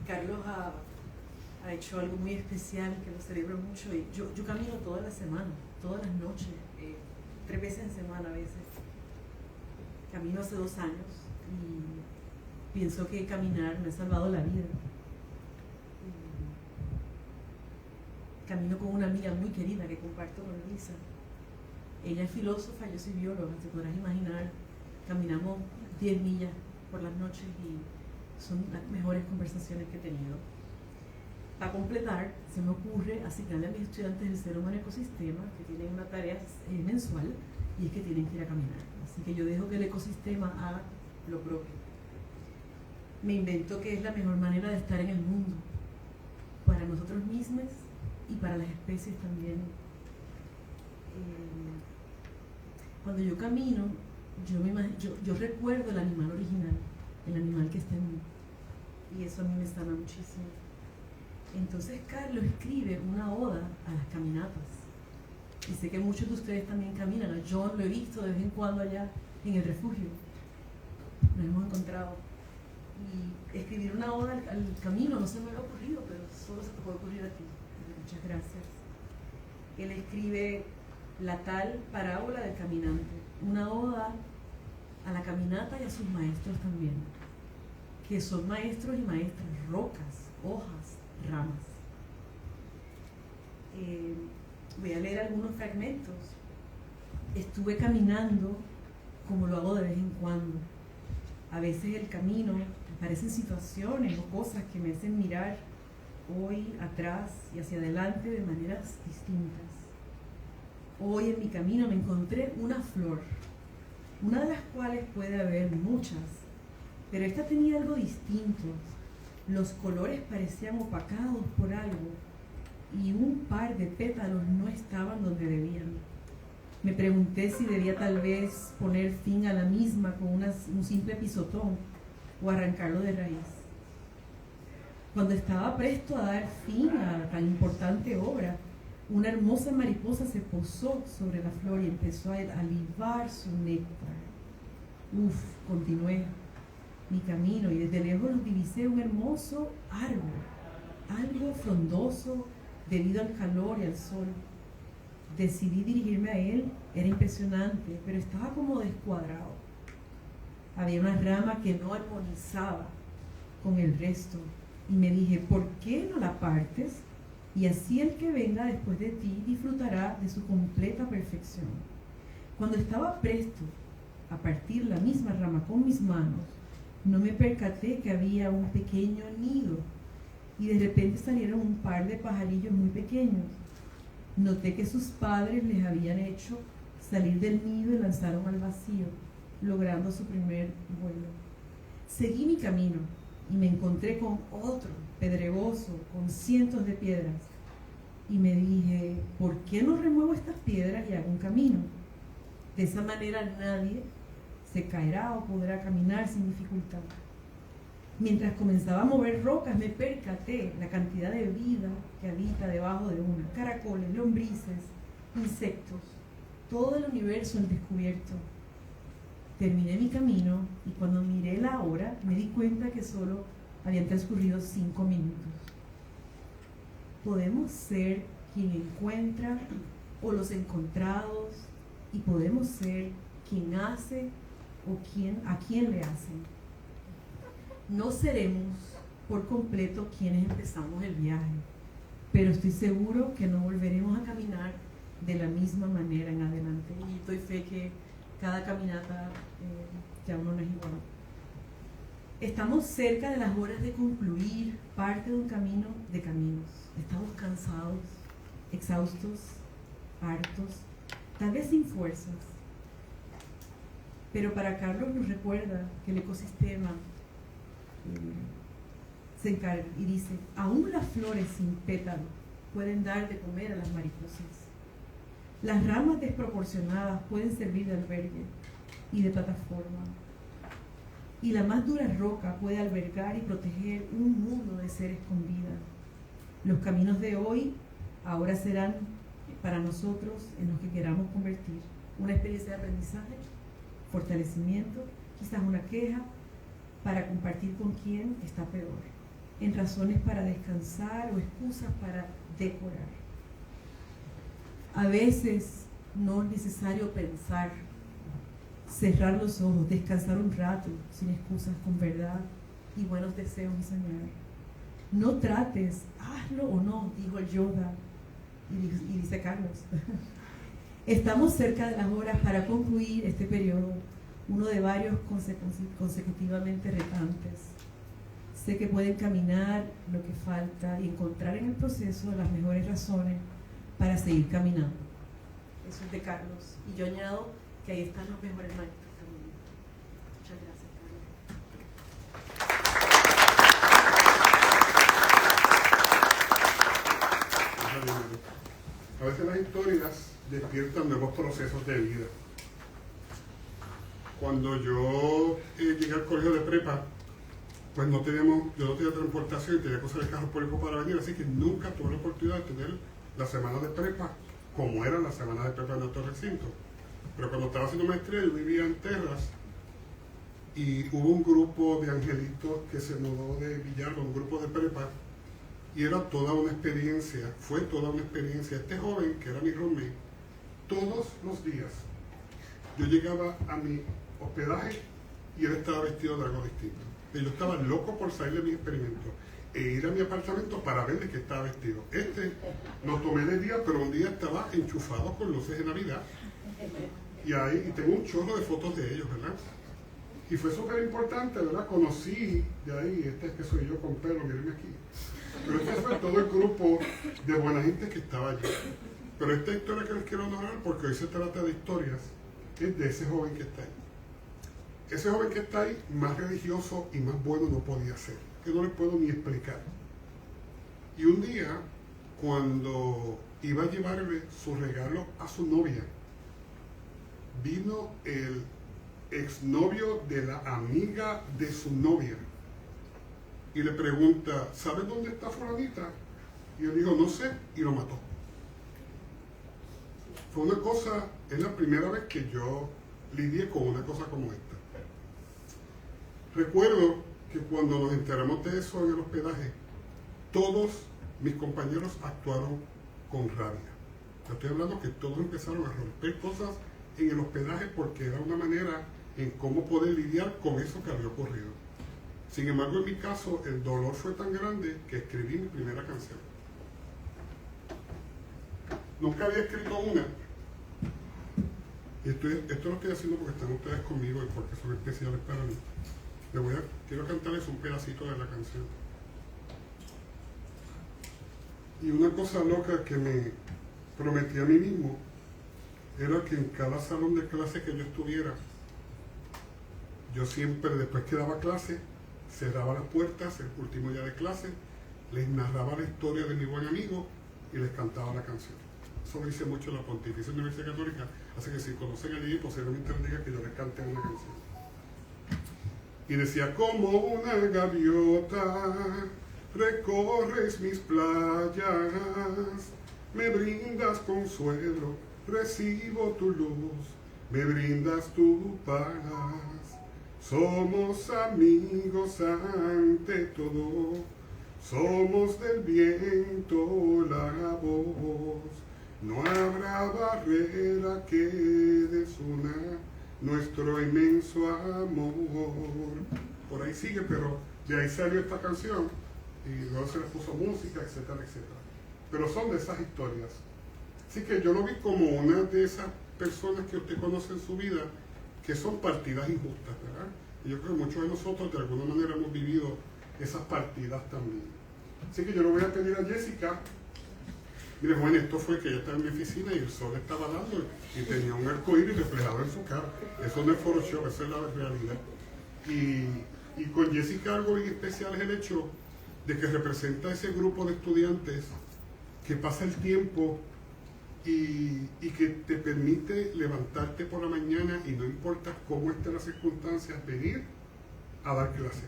Carlos ha hecho algo muy especial que lo celebro mucho. Yo camino toda la semana, todas las noches, 3 veces en semana a veces. Camino hace 2 años y pienso que caminar me ha salvado la vida. Camino con una amiga muy querida que comparto con Lisa. Ella es filósofa, yo soy bióloga, te podrás imaginar. Caminamos 10 millas por las noches y son las mejores conversaciones que he tenido. Para completar, se me ocurre asignarle a mis estudiantes el Ser Humano Ecosistema, que tienen una tarea mensual, y es que tienen que ir a caminar. Así que yo dejo que el ecosistema haga lo propio. Me invento que es la mejor manera de estar en el mundo, para nosotros mismos y para las especies también. Cuando yo camino, yo recuerdo el animal original, el animal que está en mí, y eso a mí me sana muchísimo. Entonces Carlos escribe una oda a las caminatas, y sé que muchos de ustedes también caminan. A John lo he visto de vez en cuando allá en el refugio, nos hemos encontrado. y escribir una oda al camino no se me había ocurrido, pero solo se te puede ocurrir a ti. Muchas gracias. Él escribe la tal parábola del caminante, una oda a la caminata y a sus maestros también, que son maestros y maestras, rocas, hojas, ramas. Voy a leer algunos fragmentos. Estuve caminando como lo hago de vez en cuando. A veces el camino me parecen situaciones o cosas que me hacen mirar hoy, atrás y hacia adelante de maneras distintas. Hoy en mi camino me encontré una flor, una de las cuales puede haber muchas, pero esta tenía algo distinto. Los colores parecían opacados por algo y un par de pétalos no estaban donde debían. Me pregunté si debía tal vez poner fin a la misma con un simple pisotón o arrancarlo de raíz. Cuando estaba presto a dar fin a tan importante obra, una hermosa mariposa se posó sobre la flor y empezó a libar su néctar. Continué mi camino y desde lejos divisé un hermoso árbol, algo frondoso debido al calor y al sol. Decidí dirigirme a él, era impresionante, pero estaba como descuadrado. Había una rama que no armonizaba con el resto y me dije, ¿por qué no la partes? Y así el que venga después de ti disfrutará de su completa perfección. Cuando estaba presto a partir la misma rama con mis manos, no me percaté que había un pequeño nido y de repente salieron un par de pajarillos muy pequeños. Noté que sus padres les habían hecho salir del nido y lanzaron al vacío, logrando su primer vuelo. Seguí mi camino y me encontré con otro pedregoso, con cientos de piedras. Y me dije, ¿por qué no remuevo estas piedras y hago un camino? De esa manera nadie se caerá o podrá caminar sin dificultad. Mientras comenzaba a mover rocas, me percaté la cantidad de vida que habita debajo de una. Caracoles, lombrices, insectos, todo el universo al descubierto. Terminé mi camino y cuando miré la hora me di cuenta que solo habían transcurrido 5 minutos. Podemos ser quien encuentra o los encontrados y podemos ser quien hace o a quien le hacen. No seremos por completo quienes empezamos el viaje, pero estoy seguro que no volveremos a caminar de la misma manera en adelante. Y doy fe que cada caminata ya uno no es igual. Estamos cerca de las horas de concluir parte de un camino de caminos. Estamos cansados, exhaustos, hartos, tal vez sin fuerzas. Pero para Carlos nos recuerda que el ecosistema se encarga y dice, aún las flores sin pétalo pueden dar de comer a las mariposas. Las ramas desproporcionadas pueden servir de albergue y de plataforma. Y la más dura roca puede albergar y proteger un mundo de seres con vida. Los caminos de hoy ahora serán para nosotros en los que queramos convertir una experiencia de aprendizaje, fortalecimiento, quizás una queja, para compartir con quien está peor, en razones para descansar o excusas para decorar. A veces no es necesario pensar, cerrar los ojos, descansar un rato, sin excusas, con verdad y buenos deseos y soñar. No trates, hazlo o no, dijo el Yoda, y dice Carlos. Estamos cerca de las horas para concluir este periodo, uno de varios consecutivamente retantes. Sé que pueden caminar lo que falta y encontrar en el proceso las mejores razones para seguir caminando. Eso es de Carlos. Y yo añado que ahí están los mejores maestros también. Muchas gracias, Carlos. A veces las historias despiertan nuevos procesos de vida. Cuando yo llegué al colegio de prepa, pues yo no tenía transportación, tenía que usar el carro público para venir, así que nunca tuve la oportunidad de tener la semana de prepa como era la semana de prepa en nuestro recinto. Pero cuando estaba haciendo maestría, yo vivía en Terras y hubo un grupo de angelitos que se mudó de Villalba, un grupo de prepa, y era toda una experiencia, fue toda una experiencia. Este joven, que era mi roommate, todos los días yo llegaba a mi hospedaje y él estaba vestido de algo distinto. Y yo estaba loco por salir de mi experimento e ir a mi apartamento para ver de qué estaba vestido. No tomé de día, pero un día estaba enchufado con luces de Navidad. Y tengo un chorro de fotos de ellos, ¿verdad? Y fue súper importante, ¿verdad? Conocí de ahí, este es que soy yo con pelo, mírenme aquí. Pero este fue todo el grupo de buena gente que estaba allí. Pero esta historia que les quiero narrar, porque hoy se trata de historias, es de ese joven que está ahí. Ese joven que está ahí, más religioso y más bueno no podía ser, que no les puedo ni explicar. Y un día, cuando iba a llevarle su regalo a su novia, vino el exnovio de la amiga de su novia y le pregunta, ¿sabes dónde está fulanita? Y él dijo, no sé, y lo mató. Fue una cosa, es la primera vez que yo lidié con una cosa como esta. Recuerdo que cuando nos enteramos de eso en el hospedaje, todos mis compañeros actuaron con rabia. Yo estoy hablando que todos empezaron a romper cosas en el hospedaje porque era una manera en cómo poder lidiar con eso que había ocurrido. Sin embargo, en mi caso, el dolor fue tan grande que escribí mi primera canción. Nunca había escrito una. Y esto lo estoy haciendo porque están ustedes conmigo y porque son especiales para mí. Quiero cantarles un pedacito de la canción. Y una cosa loca que me prometí a mí mismo era que en cada salón de clase que yo estuviera, yo siempre, después que daba clase, cerraba las puertas el último día de clase, les narraba la historia de mi buen amigo y les cantaba la canción. Eso lo hice mucho en la Pontificia Universidad Católica, así que si conocen a Lili, posiblemente les diga que yo les canté una canción. Y decía, como una gaviota, recorres mis playas, me brindas consuelo, recibo tu luz, me brindas tu paz. Somos amigos ante todo, somos del viento la voz. No habrá barrera que desuna nuestro inmenso amor. Por ahí sigue, pero de ahí salió esta canción y luego se le puso música, etcétera, etcétera. Pero son de esas historias. Así que yo lo vi como una de esas personas que usted conoce en su vida que son partidas injustas, ¿verdad? Y yo creo que muchos de nosotros de alguna manera hemos vivido esas partidas también. Así que yo le voy a pedir a Jessica. Mire, bueno, esto fue que ella estaba en mi oficina y el sol estaba dando y tenía un arcoíris reflejado en su cara. Eso no es Photoshop, esa es la realidad. Y con Jessica algo bien especial es el hecho de que representa ese grupo de estudiantes que pasa el tiempo y que te permite levantarte por la mañana y no importa cómo estén las circunstancias, venir a dar clases,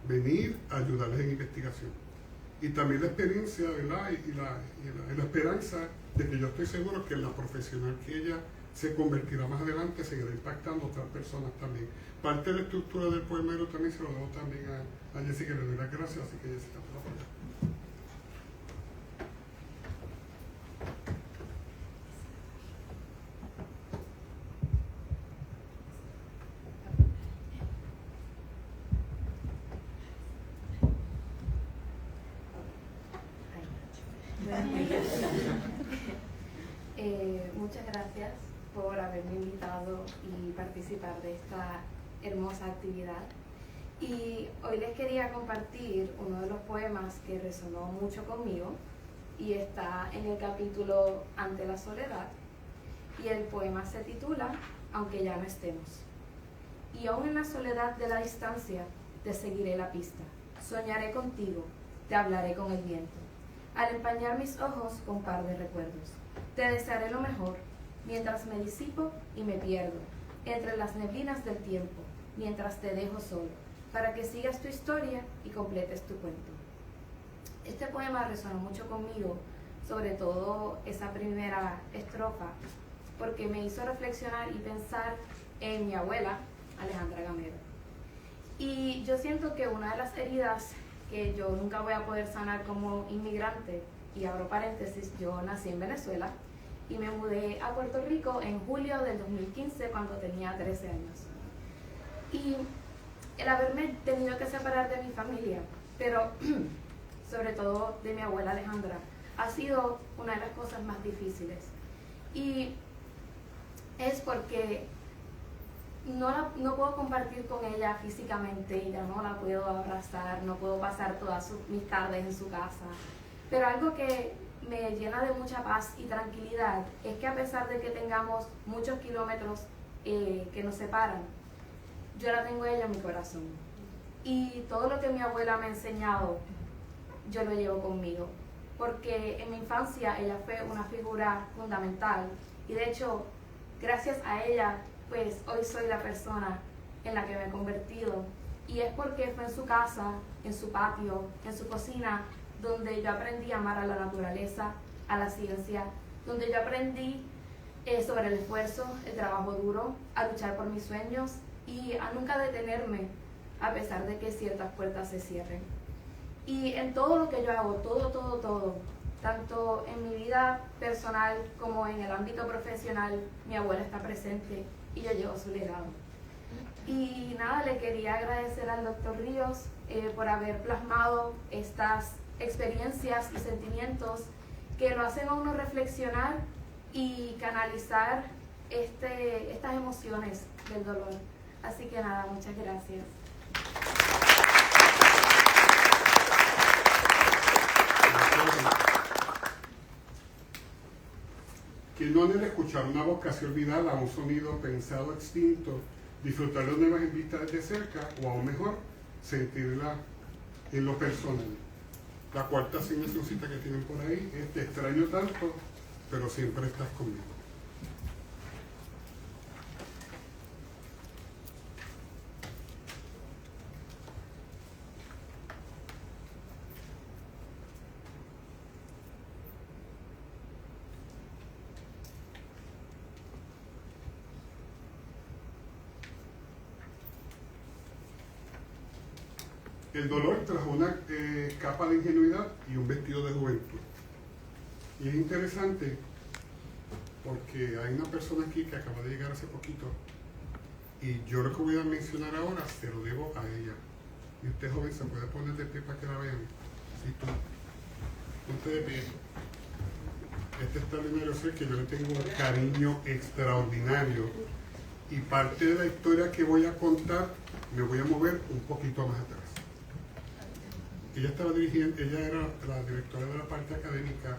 venir a ayudarles en investigación. Y también la experiencia, ¿verdad? Y la esperanza de que yo estoy seguro que la profesional que ella se convertirá más adelante seguirá impactando a otras personas también. Parte de la estructura del poemario también se lo debo también a Jessica, le doy las gracias, así que Jessica, por favor. Muchas gracias por haberme invitado y participar de esta hermosa actividad. Y hoy les quería compartir uno de los poemas que resonó mucho conmigo y está en el capítulo Ante la soledad. Y el poema se titula Aunque ya no estemos. Y aún en la soledad de la distancia te seguiré la pista. Soñaré contigo, te hablaré con el viento. Al empañar mis ojos con par de recuerdos, te desearé lo mejor, mientras me disipo y me pierdo, entre las neblinas del tiempo, mientras te dejo solo, para que sigas tu historia y completes tu cuento. Este poema resonó mucho conmigo, sobre todo esa primera estrofa, porque me hizo reflexionar y pensar en mi abuela, Alejandra Gamero. Y yo siento que una de las heridas que yo nunca voy a poder sanar como inmigrante, y abro paréntesis, yo nací en Venezuela y me mudé a Puerto Rico en julio del 2015 cuando tenía 13 años. Y el haberme tenido que separar de mi familia, pero sobre todo de mi abuela Alejandra, ha sido una de las cosas más difíciles. Y es porque no puedo compartir con ella físicamente, ya no la puedo abrazar, no puedo pasar todas mis tardes en su casa. Pero algo que me llena de mucha paz y tranquilidad es que a pesar de que tengamos muchos kilómetros que nos separan, yo la tengo a ella en mi corazón. Y todo lo que mi abuela me ha enseñado, yo lo llevo conmigo. Porque en mi infancia ella fue una figura fundamental. Y de hecho, gracias a ella, pues hoy soy la persona en la que me he convertido. Y es porque fue en su casa, en su patio, en su cocina, donde yo aprendí a amar a la naturaleza, a la ciencia, donde yo aprendí sobre el esfuerzo, el trabajo duro, a luchar por mis sueños y a nunca detenerme a pesar de que ciertas puertas se cierren. Y en todo lo que yo hago, todo, tanto en mi vida personal como en el ámbito profesional, mi abuela está presente y yo llevo su legado. Y nada, le quería agradecer al Dr. Ríos por haber plasmado estas experiencias y sentimientos que lo hacen a uno reflexionar y canalizar estas emociones del dolor. Así que nada, muchas gracias. Quien no anhela escuchar una voz casi olvidada, un sonido pensado extinto, disfrutar de nuevas vistas de cerca o aún mejor, sentirla en lo personal. La cuarta asignacióncita que tienen por ahí es te extraño tanto, pero siempre estás conmigo. El dolor trajo una capa de ingenuidad y un vestido de juventud. Y es interesante porque hay una persona aquí que acaba de llegar hace poquito y yo lo que voy a mencionar ahora se lo debo a ella. Y usted, joven, se puede poner de pie para que la vean. Así tú. Ponte de pie. Este extraordinario ser que yo le tengo un cariño extraordinario. Y parte de la historia que voy a contar me voy a mover un poquito más atrás. Ella era la directora de la parte académica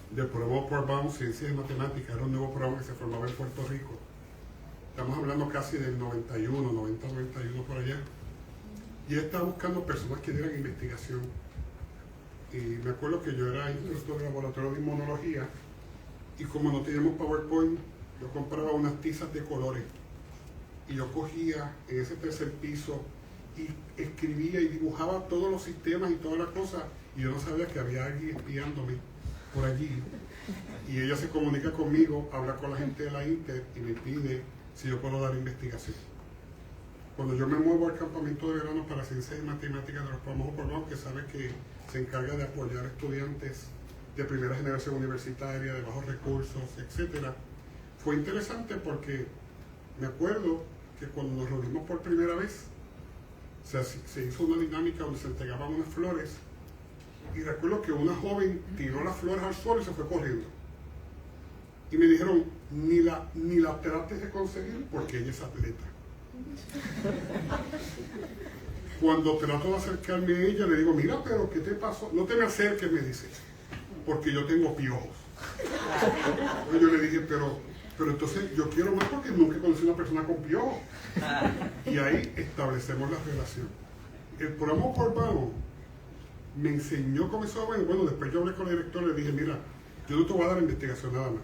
del programa Upward Bound Ciencias y Matemáticas. Era un nuevo programa que se formaba en Puerto Rico. Estamos hablando casi del 91 por allá. Y ella estaba buscando personas que dieran investigación. Y me acuerdo que yo era instructor de laboratorio de inmunología y como no teníamos PowerPoint, yo compraba unas tizas de colores y yo cogía en ese tercer piso y escribía y dibujaba todos los sistemas y todas las cosas y yo no sabía que había alguien espiándome por allí. Y ella se comunica conmigo, habla con la gente de la Inter y me pide si yo puedo dar investigación. Cuando yo me muevo al campamento de verano para Ciencias y Matemáticas de los programas Upward, que sabe que se encarga de apoyar estudiantes de primera generación universitaria, de bajos recursos, etc. Fue interesante porque me acuerdo que cuando nos reunimos por primera vez, se hizo una dinámica donde se entregaban unas flores y recuerdo que una joven tiró las flores al suelo y se fue corriendo. Y me dijeron, ni la trates de conseguir porque ella es atleta. Cuando trato de acercarme a ella, le digo, mira, pero ¿qué te pasó? No te me acerques, me dice, porque yo tengo piojos. Y yo le dije, pero entonces yo quiero más porque nunca conocí a una persona con piojos. Y ahí establecemos la relación. El programa Upward Bound me enseñó cómo eso. Bueno, después yo hablé con el director y le dije, mira, yo no te voy a dar investigación nada más.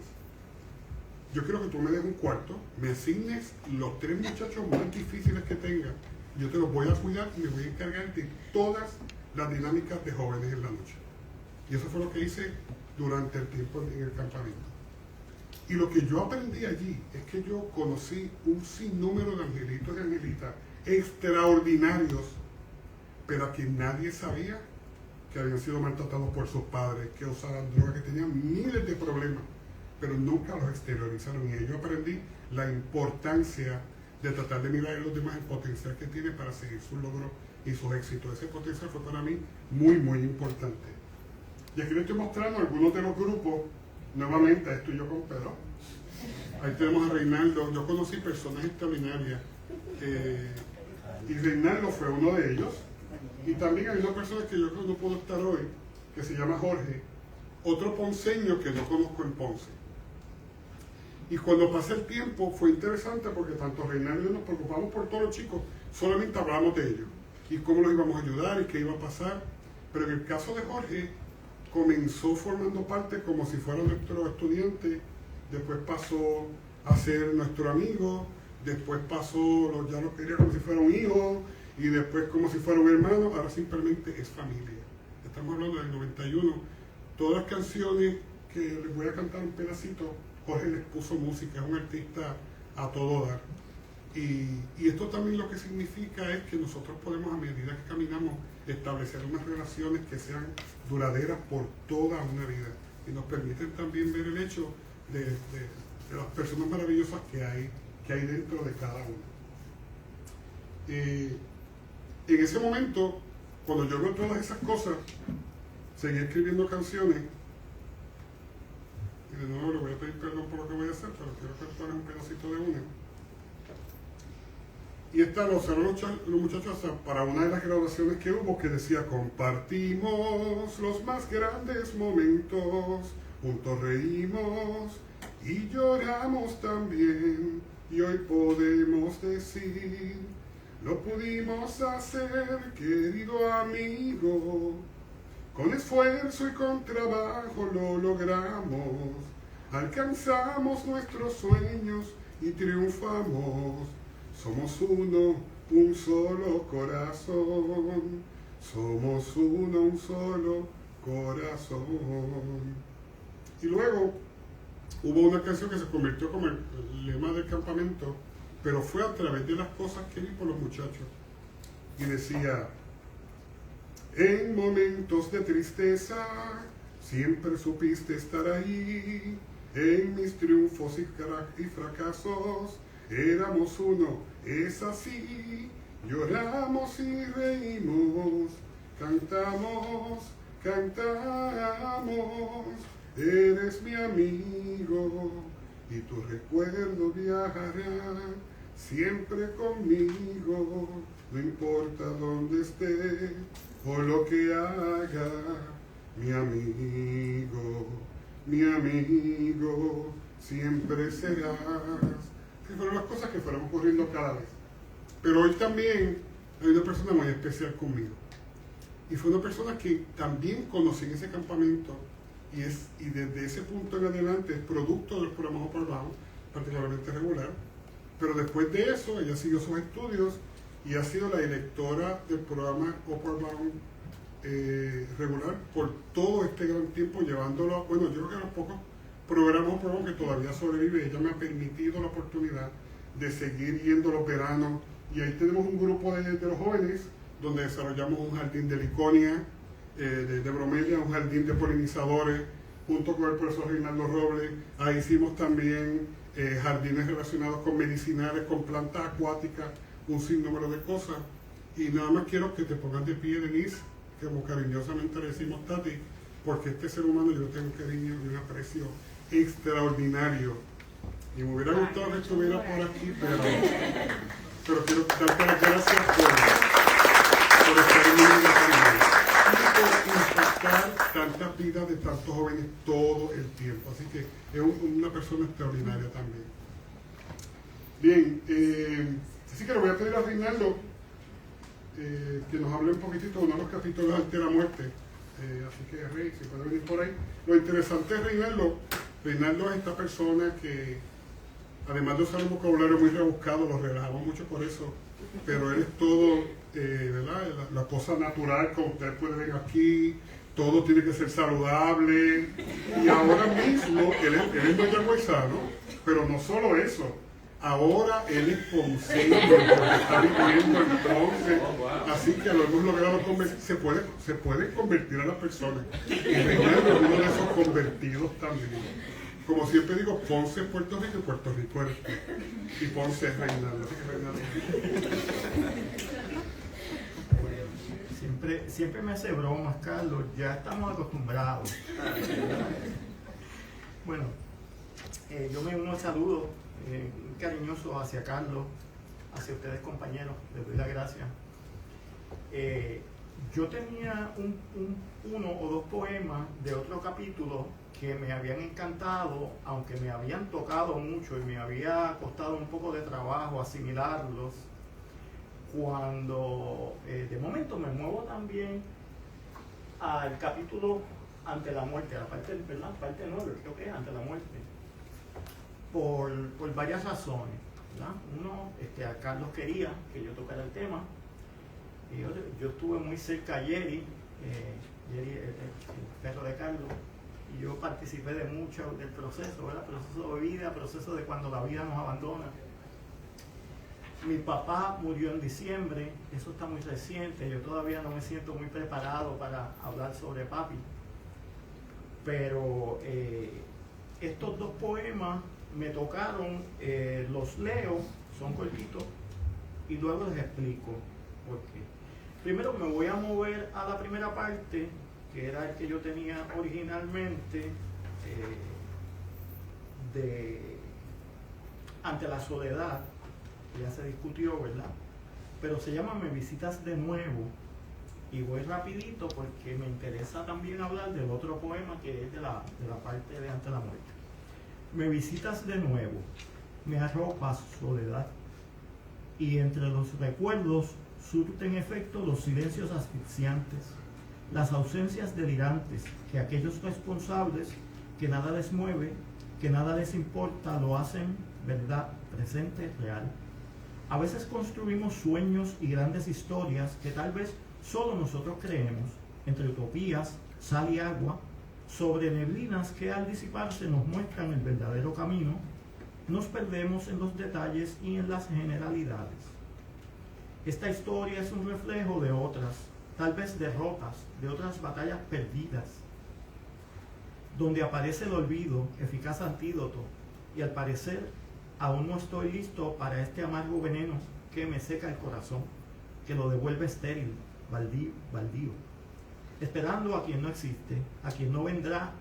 Yo quiero que tú me des un cuarto, me asignes los 3 muchachos más difíciles que tengas, yo te los voy a cuidar y me voy a encargar de todas las dinámicas de jóvenes en la noche. Y eso fue lo que hice durante el tiempo en el campamento. Y lo que yo aprendí allí es que yo conocí un sinnúmero de angelitos y angelitas extraordinarios, pero a quien nadie sabía que habían sido maltratados por sus padres, que usaban drogas, que tenían miles de problemas, pero nunca los exteriorizaron. Y ahí yo aprendí la importancia de tratar de mirar a los demás el potencial que tiene para seguir sus logros y sus éxitos. Ese potencial fue para mí muy, muy importante. Y aquí les estoy mostrando algunos de los grupos, nuevamente, esto yo con Pedro. Ahí tenemos a Reinaldo. Yo conocí personas extraordinarias y Reinaldo fue uno de ellos. Y también hay una persona que yo creo que no puedo estar hoy, que se llama Jorge, otro ponceño que no conozco en Ponce. Y cuando pasa el tiempo fue interesante porque tanto Reinaldo y yo nos preocupamos por todos los chicos, solamente hablamos de ellos y cómo los íbamos a ayudar y qué iba a pasar. Pero en el caso de Jorge, comenzó formando parte como si fuera nuestro estudiante, después pasó a ser nuestro amigo, después pasó, ya lo quería como si fuera un hijo, y después como si fuera un hermano, ahora simplemente es familia. Estamos hablando del 91. Todas las canciones que les voy a cantar un pedacito, Jorge les puso música, es un artista a todo dar. Y esto también lo que significa es que nosotros podemos, a medida que caminamos, establecer unas relaciones que sean duraderas por toda una vida y nos permiten también ver el hecho de las personas maravillosas que hay dentro de cada uno. En ese momento, cuando yo veo todas esas cosas, seguí escribiendo canciones. Y de nuevo le voy a pedir perdón por lo que voy a hacer, pero quiero cantarles un pedacito de una. Y esta lo usaron los muchachos para una de las graduaciones que hubo, que decía: compartimos los más grandes momentos, juntos reímos y lloramos también, y hoy podemos decir: lo pudimos hacer, querido amigo, con esfuerzo y con trabajo lo logramos, alcanzamos nuestros sueños y triunfamos. Somos uno, un solo corazón. Somos uno, un solo corazón. Y luego hubo una canción que se convirtió como el lema del campamento, pero fue a través de las cosas que vi por los muchachos. Y decía: en momentos de tristeza siempre supiste estar ahí. En mis triunfos y fracasos éramos uno, es así. Lloramos y reímos, cantamos, cantamos. Eres mi amigo y tu recuerdo viajará siempre conmigo. No importa dónde esté o lo que haga, mi amigo siempre serás. Que fueron las cosas que fueron ocurriendo cada vez. Pero hoy también hay una persona muy especial conmigo. Y fue una persona que también conocí en ese campamento y desde ese punto en adelante es producto del programa Upward Bound, particularmente regular. Pero después de eso, ella siguió sus estudios y ha sido la directora del programa Upward Bound regular por todo este gran tiempo, llevándolo, bueno, yo creo que a los pocos programas que todavía sobrevive. Ella me ha permitido la oportunidad de seguir yendo los veranos, y ahí tenemos un grupo de los jóvenes donde desarrollamos un jardín de liconia, de bromelia, un jardín de polinizadores, junto con el profesor Reinaldo Robles. Ahí hicimos también jardines relacionados con medicinales, con plantas acuáticas, un sinnúmero de cosas. Y nada más quiero que te pongas de pie, Denise, que como cariñosamente le decimos Tati, porque este ser humano yo tengo un cariño y un aprecio extraordinario. Y me hubiera gustado que estuviera por aquí, pero quiero darte las gracias por estar en mi vida también y por impactar tantas vidas de tantos jóvenes todo el tiempo. Así que es una persona extraordinaria también. Bien, así que le voy a pedir a Reinaldo que nos hable un poquitito de uno de los capítulos ante la muerte. Así que Rey, si puede venir por ahí. Lo interesante es Reinaldo es esta persona que, además de usar un vocabulario muy rebuscado, lo relajamos mucho por eso, pero él es todo, ¿verdad? La cosa natural, como ustedes pueden ver aquí, todo tiene que ser saludable. Y ahora mismo, él es mayagüezano, pero no solo eso, Ahora él es ponceño porque está viviendo en Ponce. Así que lo hemos logrado convertir. Se puede convertir a las personas. Y Reinaldo es uno de esos convertidos también. Como siempre digo, Ponce es Puerto Rico y Puerto Rico eres tú. Y Ponce es Reinaldo. Siempre me hace bromas, Carlos, ya estamos acostumbrados. Bueno, yo me uno al saludo cariñoso hacia Carlos, hacia ustedes compañeros, les doy las gracias. Yo tenía uno o dos poemas de otro capítulo que me habían encantado, aunque me habían tocado mucho y me había costado un poco de trabajo asimilarlos. Cuando de momento me muevo también al capítulo Ante la muerte, a la parte, ¿verdad? Parte 9, creo que es Ante la muerte, por varias razones, ¿verdad? Uno, a Carlos quería que yo tocara el tema, y yo estuve muy cerca a Jerry, el perro de Carlos, y yo participé de mucho del proceso, ¿verdad? Proceso de vida, proceso de cuando la vida nos abandona. Mi papá murió en diciembre, eso está muy reciente, yo todavía no me siento muy preparado para hablar sobre papi. Pero estos dos poemas me tocaron, los leo, son cortitos, y luego les explico por qué. Primero me voy a mover a la primera parte, que era el que yo tenía originalmente, de Ante la soledad. Ya se discutió, ¿verdad? Pero se llama Me visitas de nuevo, y voy rapidito porque me interesa también hablar del otro poema que es de la parte de Ante la muerte. Me visitas de nuevo, me arropas, soledad, y entre los recuerdos surten efecto los silencios asfixiantes, las ausencias delirantes, que aquellos responsables que nada les mueve, que nada les importa, lo hacen verdad, presente, real. A veces construimos sueños y grandes historias que tal vez solo nosotros creemos, entre utopías, sal y agua, sobre neblinas que al disiparse nos muestran el verdadero camino. Nos perdemos en los detalles y en las generalidades. Esta historia es un reflejo de otras, tal vez derrotas, de otras batallas perdidas, donde aparece el olvido, eficaz antídoto, y al parecer aún no estoy listo para este amargo veneno que me seca el corazón, que lo devuelve estéril, baldío, esperando a quien no existe, a quien no vendrá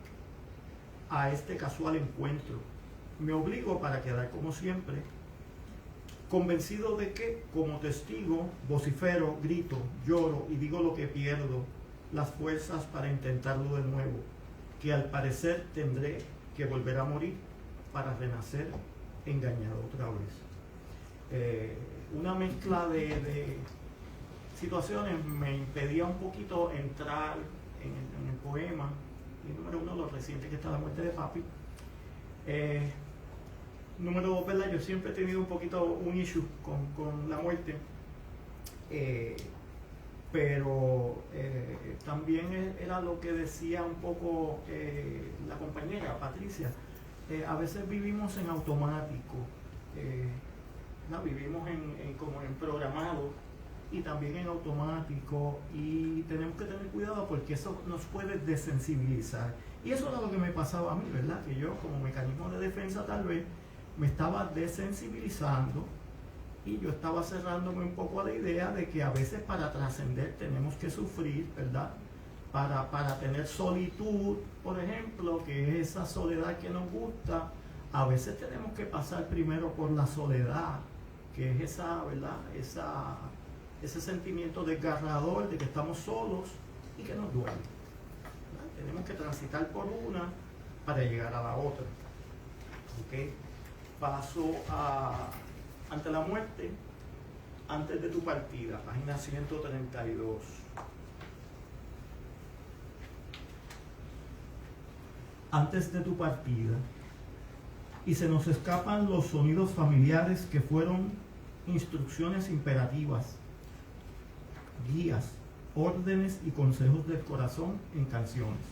a este casual encuentro. Me obligo para quedar como siempre, convencido de que, como testigo, vocifero, grito, lloro y digo lo que pierdo, las fuerzas para intentarlo de nuevo, que al parecer tendré que volver a morir para renacer engañado otra vez. Una mezcla de situaciones me impedía un poquito entrar en el poema. Y número uno, lo reciente que está la muerte de papi. Número dos, ¿verdad? Yo siempre he tenido un poquito un issue con la muerte. Pero también era lo que decía un poco la compañera Patricia. A veces vivimos en automático, ¿no? Vivimos como en programado y también en automático, y tenemos que tener cuidado porque eso nos puede desensibilizar. Y eso era lo que me pasaba a mí, ¿verdad? Que yo, como mecanismo de defensa, tal vez me estaba desensibilizando y yo estaba cerrándome un poco a la idea de que a veces para trascender tenemos que sufrir, ¿verdad? Para tener solitud, por ejemplo, que es esa soledad que nos gusta, a veces tenemos que pasar primero por la soledad, que es esa, ¿verdad? Ese sentimiento desgarrador de que estamos solos y que nos duele, ¿verdad? Tenemos que transitar por una para llegar a la otra. ¿Okay? Paso Ante la muerte, antes de tu partida, página 132. Antes de tu partida, y se nos escapan los sonidos familiares que fueron instrucciones imperativas, guías, órdenes y consejos del corazón en canciones.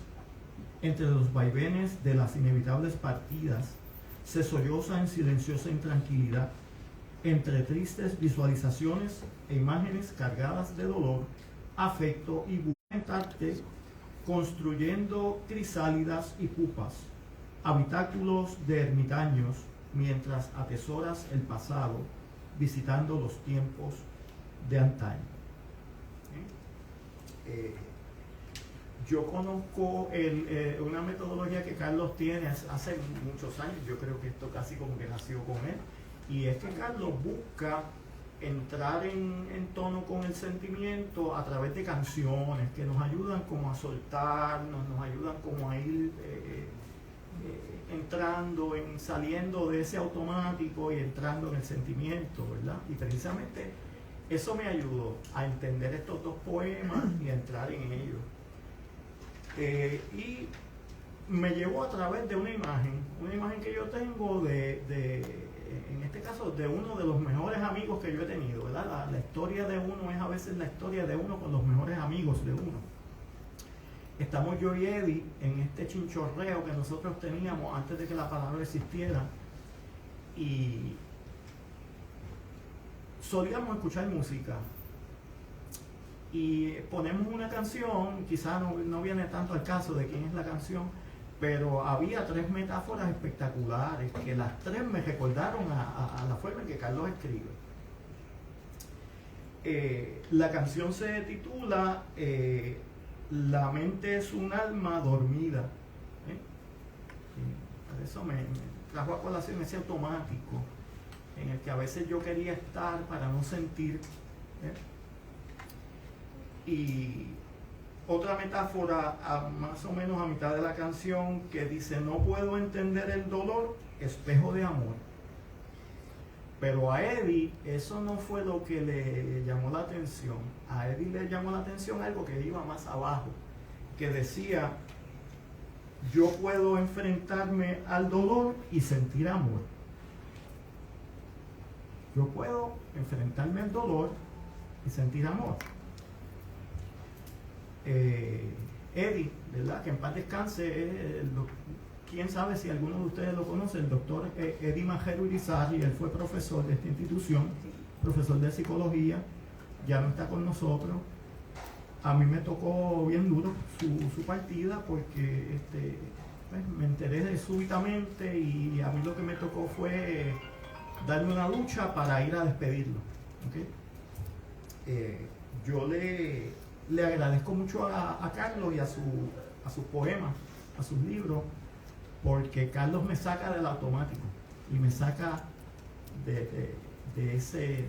Entre los vaivenes de las inevitables partidas, se solloza en silenciosa intranquilidad entre tristes visualizaciones e imágenes cargadas de dolor, afecto y bucentarte, construyendo crisálidas y pupas, habitáculos de ermitaños, mientras atesoras el pasado, visitando los tiempos de antaño. Yo conozco una metodología que Carlos tiene hace muchos años, yo creo que esto casi como que nació con él, y es que Carlos busca entrar en tono con el sentimiento a través de canciones que nos ayudan como a soltarnos, nos ayudan como a ir entrando, saliendo de ese automático y entrando en el sentimiento, ¿verdad? Y precisamente eso me ayudó a entender estos dos poemas y a entrar en ellos. Y me llevó a través de una imagen que yo tengo en este caso, de uno de los mejores amigos que yo he tenido, ¿verdad? La historia de uno es a veces la historia de uno con los mejores amigos de uno. Estamos yo y Eddie en este chinchorreo que nosotros teníamos antes de que la palabra existiera, y solíamos escuchar música y ponemos una canción, quizás no viene tanto al caso de quién es la canción, pero había 3 metáforas espectaculares que las 3 me recordaron a la forma en que Carlos escribe. La canción se titula La mente es un alma dormida. Por eso me trajo a colación ese automático en el que a veces yo quería estar para no sentir. Y otra metáfora más o menos a mitad de la canción que dice: no puedo entender el dolor, espejo de amor. Pero a Eddie eso no fue lo que le llamó la atención. A Eddie le llamó la atención algo que iba más abajo, que decía: yo puedo enfrentarme al dolor y sentir amor. Yo puedo enfrentarme al dolor y sentir amor. Eddie, ¿verdad? Que en paz descanse, quién sabe si alguno de ustedes lo conoce, el doctor Eddie Majero Irizarry. Él fue profesor de esta institución, profesor de psicología, ya no está con nosotros. A mí me tocó bien duro su partida, porque pues, me enteré súbitamente, y a mí lo que me tocó fue darme una lucha para ir a despedirlo. ¿Okay? Yo le agradezco mucho a Carlos y a sus poemas, a sus libros, porque Carlos me saca del automático y me saca de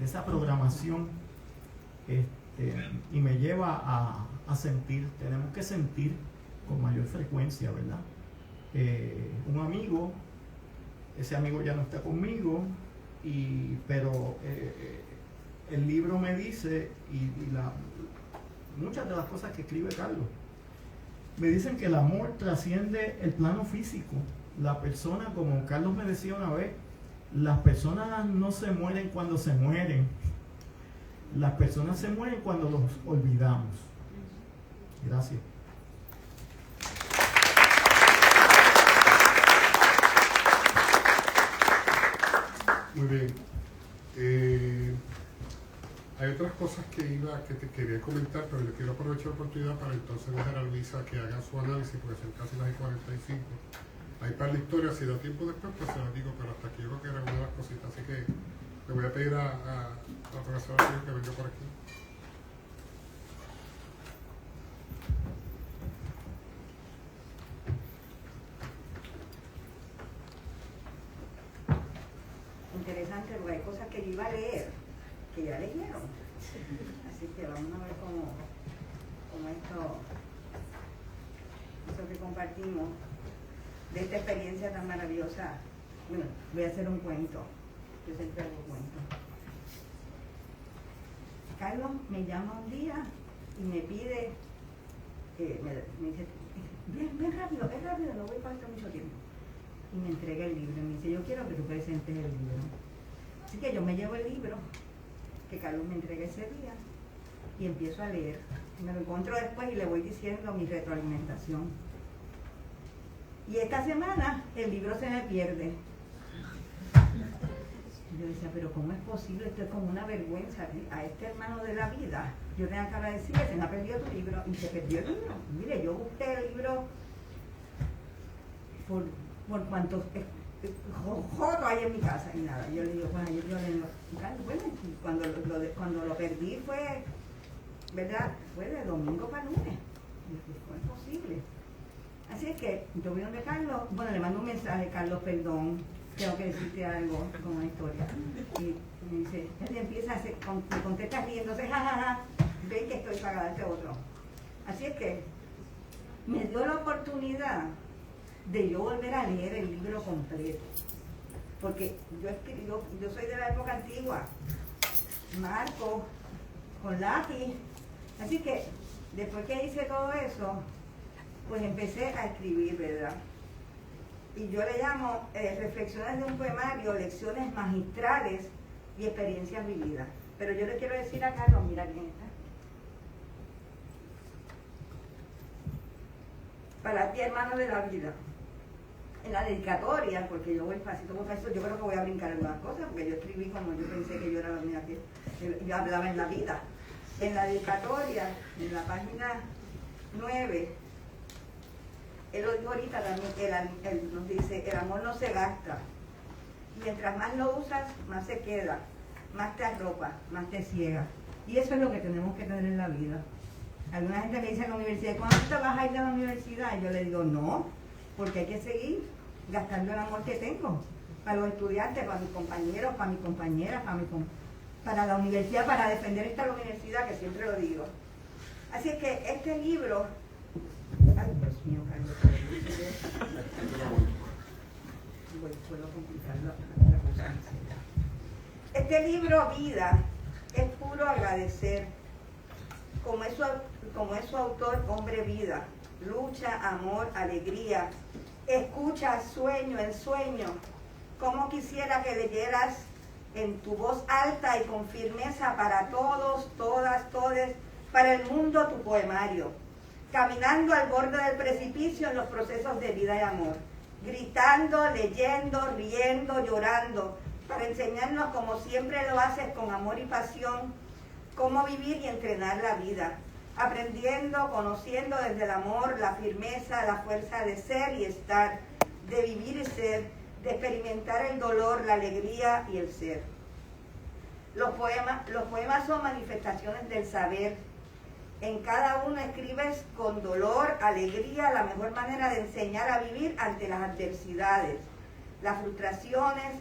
esa programación, y me lleva a sentir. Tenemos que sentir con mayor frecuencia, ¿verdad? Un amigo, ese amigo ya no está conmigo, pero el libro me dice, muchas de las cosas que escribe Carlos me dicen que el amor trasciende el plano físico. La persona, como Carlos me decía una vez, las personas no se mueren cuando se mueren, las personas se mueren cuando los olvidamos. Gracias. Muy bien. Hay otras cosas que te quería comentar, pero yo quiero aprovechar la oportunidad para entonces dejar a Luisa que haga su análisis, porque son casi las 45. Hay par de historias, si da tiempo después, pues se las digo, pero hasta aquí yo creo que era una de las cositas. Así que le voy a pedir a la profesora que venga por aquí. Interesante, porque hay cosas que yo iba a leer que ya leyeron, así que vamos a ver cómo esto que compartimos de esta experiencia tan maravillosa. Bueno, voy a hacer un cuento, yo siempre hago cuentos. Carlos me llama un día y me pide, me dice: bien rápido, es rápido, no voy a pasar mucho tiempo. Y me entrega el libro y me dice: yo quiero que tú presentes el libro. Así que yo me llevo el libro que Carlos me entrega ese día y empiezo a leer. Me lo encuentro después y le voy diciendo mi retroalimentación. Y esta semana el libro se me pierde. yo decía, pero ¿cómo es posible? Esto es como una vergüenza. A este hermano de la vida, yo tengo que decirle, se me ha perdido tu libro, y se perdió el libro. Mire, yo busqué el libro por cuantos jotos hay en mi casa y nada. Yo le digo, bueno, yo le digo, bueno, cuando lo perdí fue, ¿verdad? Fue de domingo para lunes. Y dije, ¿cómo es posible? Así es que yo vi donde Carlos, bueno, le mando un mensaje, Carlos, perdón, tengo que decirte algo con una historia. Y me dice, él empieza a hacer, me contesta riéndose, jajaja, ven que estoy para darte otro. Así es que me dio la oportunidad de yo volver a leer el libro completo. Porque yo soy de la época antigua, marco, con lápiz. Así que después que hice todo eso, pues empecé a escribir, ¿verdad? Y yo le llamo reflexiones de un poemario, lecciones magistrales y experiencias vividas. Pero yo le quiero decir a Carlos, mira quién está. Para ti, hermano de la vida. En la dedicatoria, porque yo voy pasito por pasito, yo creo que voy a brincar algunas cosas, porque yo escribí como yo pensé que yo era la única que yo hablaba en la vida. En la dedicatoria, en la página 9, él ahorita él nos dice, el amor no se gasta. Mientras más lo usas, más se queda, más te arropa, más te ciega. Y eso es lo que tenemos que tener en la vida. Alguna gente me dice en la universidad, ¿cuándo te vas a ir de la universidad? Y yo le digo, no, porque hay que seguir gastando el amor que tengo para los estudiantes, para mis compañeros, para mis compañeras, para la universidad, para defender esta universidad, que siempre lo digo. Así es que este libro, ay Dios mío, Carlos, puedo complicar la cosa. Este libro, Vida, es puro agradecer, como es su autor, hombre vida, lucha, amor, alegría, escucha, sueño en sueño. Como quisiera que leyeras en tu voz alta y con firmeza para todos, todas, todes, para el mundo tu poemario, caminando al borde del precipicio en los procesos de vida y amor, gritando, leyendo, riendo, llorando, para enseñarnos como siempre lo haces con amor y pasión, cómo vivir y entrenar la vida, aprendiendo, conociendo desde el amor, la firmeza, la fuerza de ser y estar, de vivir y ser, de experimentar el dolor, la alegría y el ser. Los poemas son manifestaciones del saber. En cada uno escribes con dolor, alegría, la mejor manera de enseñar a vivir ante las adversidades, las frustraciones,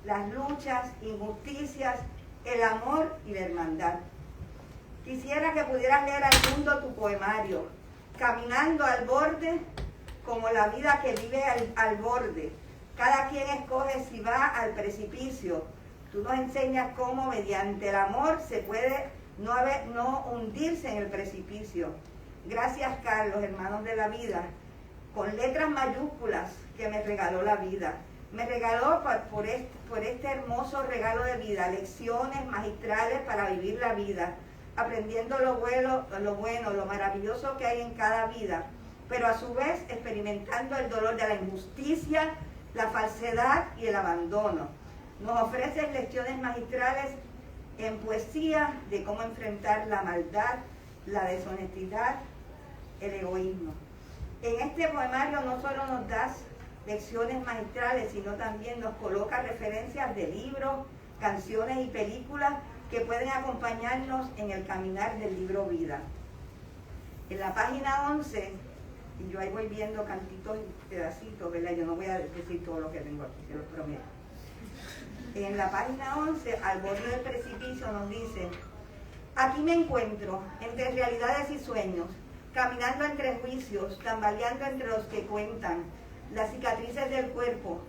las luchas, injusticias, el amor y la hermandad. Quisiera que pudieras leer al mundo tu poemario, caminando al borde como la vida que vive al borde. Cada quien escoge si va al precipicio. Tú nos enseñas cómo mediante el amor se puede no hundirse en el precipicio. Gracias, Carlos, hermanos de la vida, con letras mayúsculas que me regaló la vida. Me regaló por este hermoso regalo de vida, lecciones magistrales para vivir la vida, aprendiendo lo bueno, lo maravilloso que hay en cada vida, pero a su vez experimentando el dolor de la injusticia, la falsedad y el abandono. Nos ofrecen lecciones magistrales en poesía de cómo enfrentar la maldad, la deshonestidad, el egoísmo. En este poemario no solo nos das lecciones magistrales, sino también nos coloca referencias de libros, canciones y películas que pueden acompañarnos en el caminar del libro Vida. En la página 11, y yo ahí voy viendo cantitos y pedacitos, ¿verdad? Yo no voy a decir todo lo que tengo aquí, se los prometo. En la página 11, al borde del precipicio, nos dice: aquí me encuentro, entre realidades y sueños, caminando entre juicios, tambaleando entre los que cuentan, las cicatrices del cuerpo,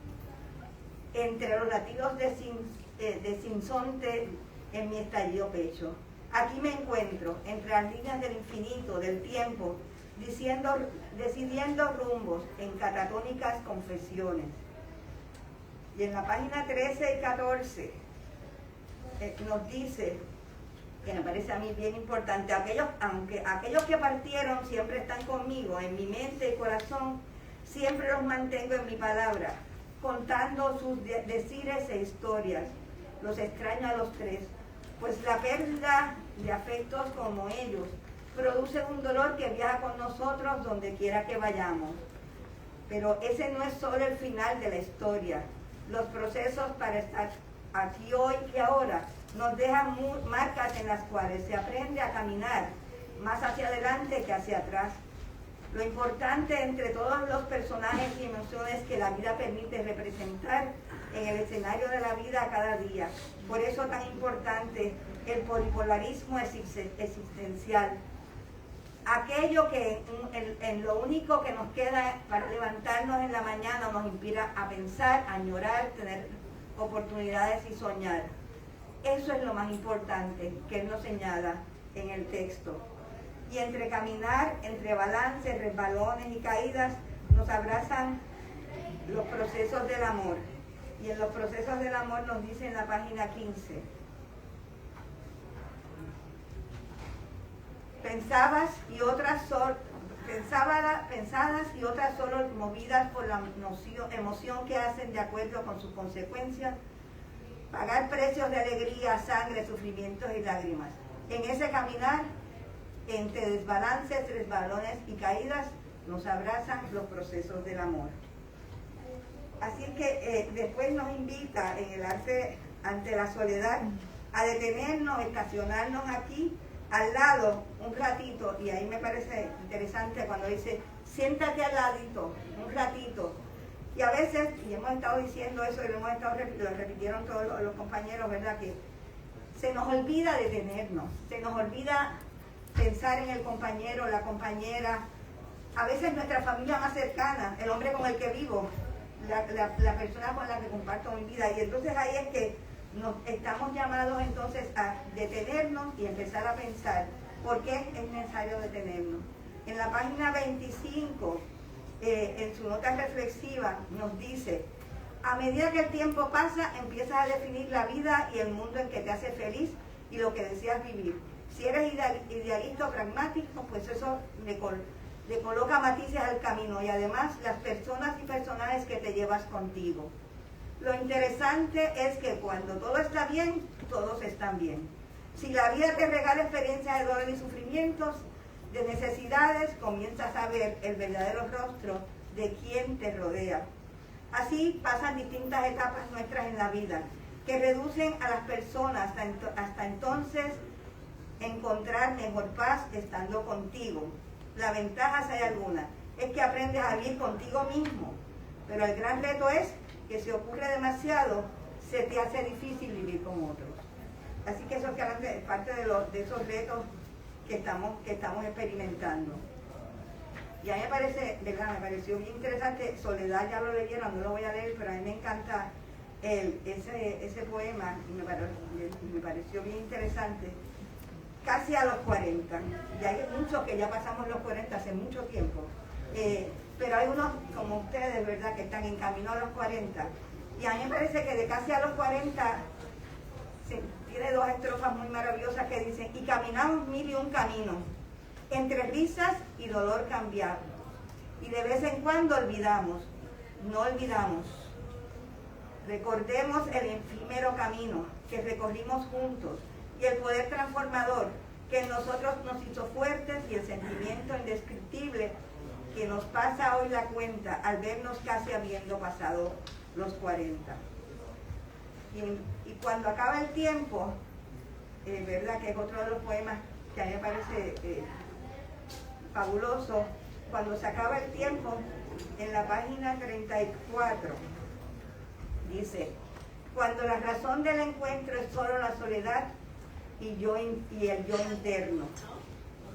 entre los latidos de sinsonte en mi estallido pecho. Aquí me encuentro, entre las líneas del infinito, del tiempo, decidiendo rumbos en catatónicas confesiones. Y en la página 13 y 14 nos dice, que me parece a mí bien importante, aunque aquellos que partieron siempre están conmigo, en mi mente y corazón, siempre los mantengo en mi palabra, contando sus decires e historias. Los extraño a los tres, pues la pérdida de afectos como ellos produce un dolor que viaja con nosotros donde quiera que vayamos. Pero ese no es solo el final de la historia. Los procesos para estar aquí hoy y ahora nos dejan marcas en las cuales se aprende a caminar más hacia adelante que hacia atrás. Lo importante entre todos los personajes y emociones que la vida permite representar en el escenario de la vida cada día. Por eso tan importante el polipolarismo existencial. Aquello que en lo único que nos queda para levantarnos en la mañana nos inspira a pensar, a añorar, tener oportunidades y soñar. Eso es lo más importante que él nos señala en el texto. Y entre caminar, entre balances, resbalones y caídas, nos abrazan los procesos del amor. Y en los procesos del amor nos dice en la página 15. Pensadas y otras solo movidas por la emoción que hacen de acuerdo con sus consecuencias, pagar precios de alegría, sangre, sufrimientos y lágrimas. En ese caminar, entre desbalances, resbalones y caídas, nos abrazan los procesos del amor. Así que después nos invita en el arte ante la soledad a detenernos, estacionarnos aquí al lado un ratito, y ahí me parece interesante cuando dice siéntate al ladito un ratito, y a veces, y hemos estado diciendo eso y lo repitieron todos los compañeros, ¿verdad? Que se nos olvida detenernos, se nos olvida pensar en el compañero, la compañera, a veces nuestra familia más cercana, el hombre con el que vivo, la persona con la que comparto mi vida, y entonces ahí es que nos estamos llamados entonces a detenernos y empezar a pensar por qué es necesario detenernos. En la página 25, en su nota reflexiva, nos dice: a medida que el tiempo pasa, empiezas a definir la vida y el mundo en que te hace feliz y lo que deseas vivir. Si eres idealista o pragmático, pues eso le coloca matices al camino, y además las personas y personajes que te llevas contigo. Lo interesante es que cuando todo está bien, todos están bien. Si la vida te regala experiencias de dolor y sufrimientos, de necesidades, comienzas a ver el verdadero rostro de quien te rodea. Así pasan distintas etapas nuestras en la vida, que reducen a las personas hasta entonces encontrar mejor paz estando contigo. La ventaja, si hay alguna, es que aprendes a vivir contigo mismo, pero el gran reto es que si ocurre demasiado, se te hace difícil vivir con otros. Así que eso es parte de esos retos que estamos experimentando. Y a mí me parece, ¿verdad? Me pareció bien interesante. Soledad ya lo leyeron, no lo voy a leer, pero a mí me encanta ese poema, y me pareció bien interesante. Casi a los 40, y hay muchos que ya pasamos los 40 hace mucho tiempo, pero hay unos como ustedes, ¿verdad?, que están en camino a los 40, y a mí me parece que de casi a los 40 tiene dos estrofas muy maravillosas que dicen: y caminamos 1001 caminos, entre risas y dolor cambiado, y de vez en cuando olvidamos, no olvidamos. Recordemos el efímero camino que recorrimos juntos, y el poder transformador que en nosotros nos hizo fuertes, y el sentimiento indescriptible que nos pasa hoy la cuenta al vernos casi habiendo pasado los 40. Y cuando acaba el tiempo, ¿verdad?, que es otro de los poemas que a mí me parece fabuloso. Cuando se acaba el tiempo, en la página 34, dice: cuando la razón del encuentro es solo la soledad y el yo interno.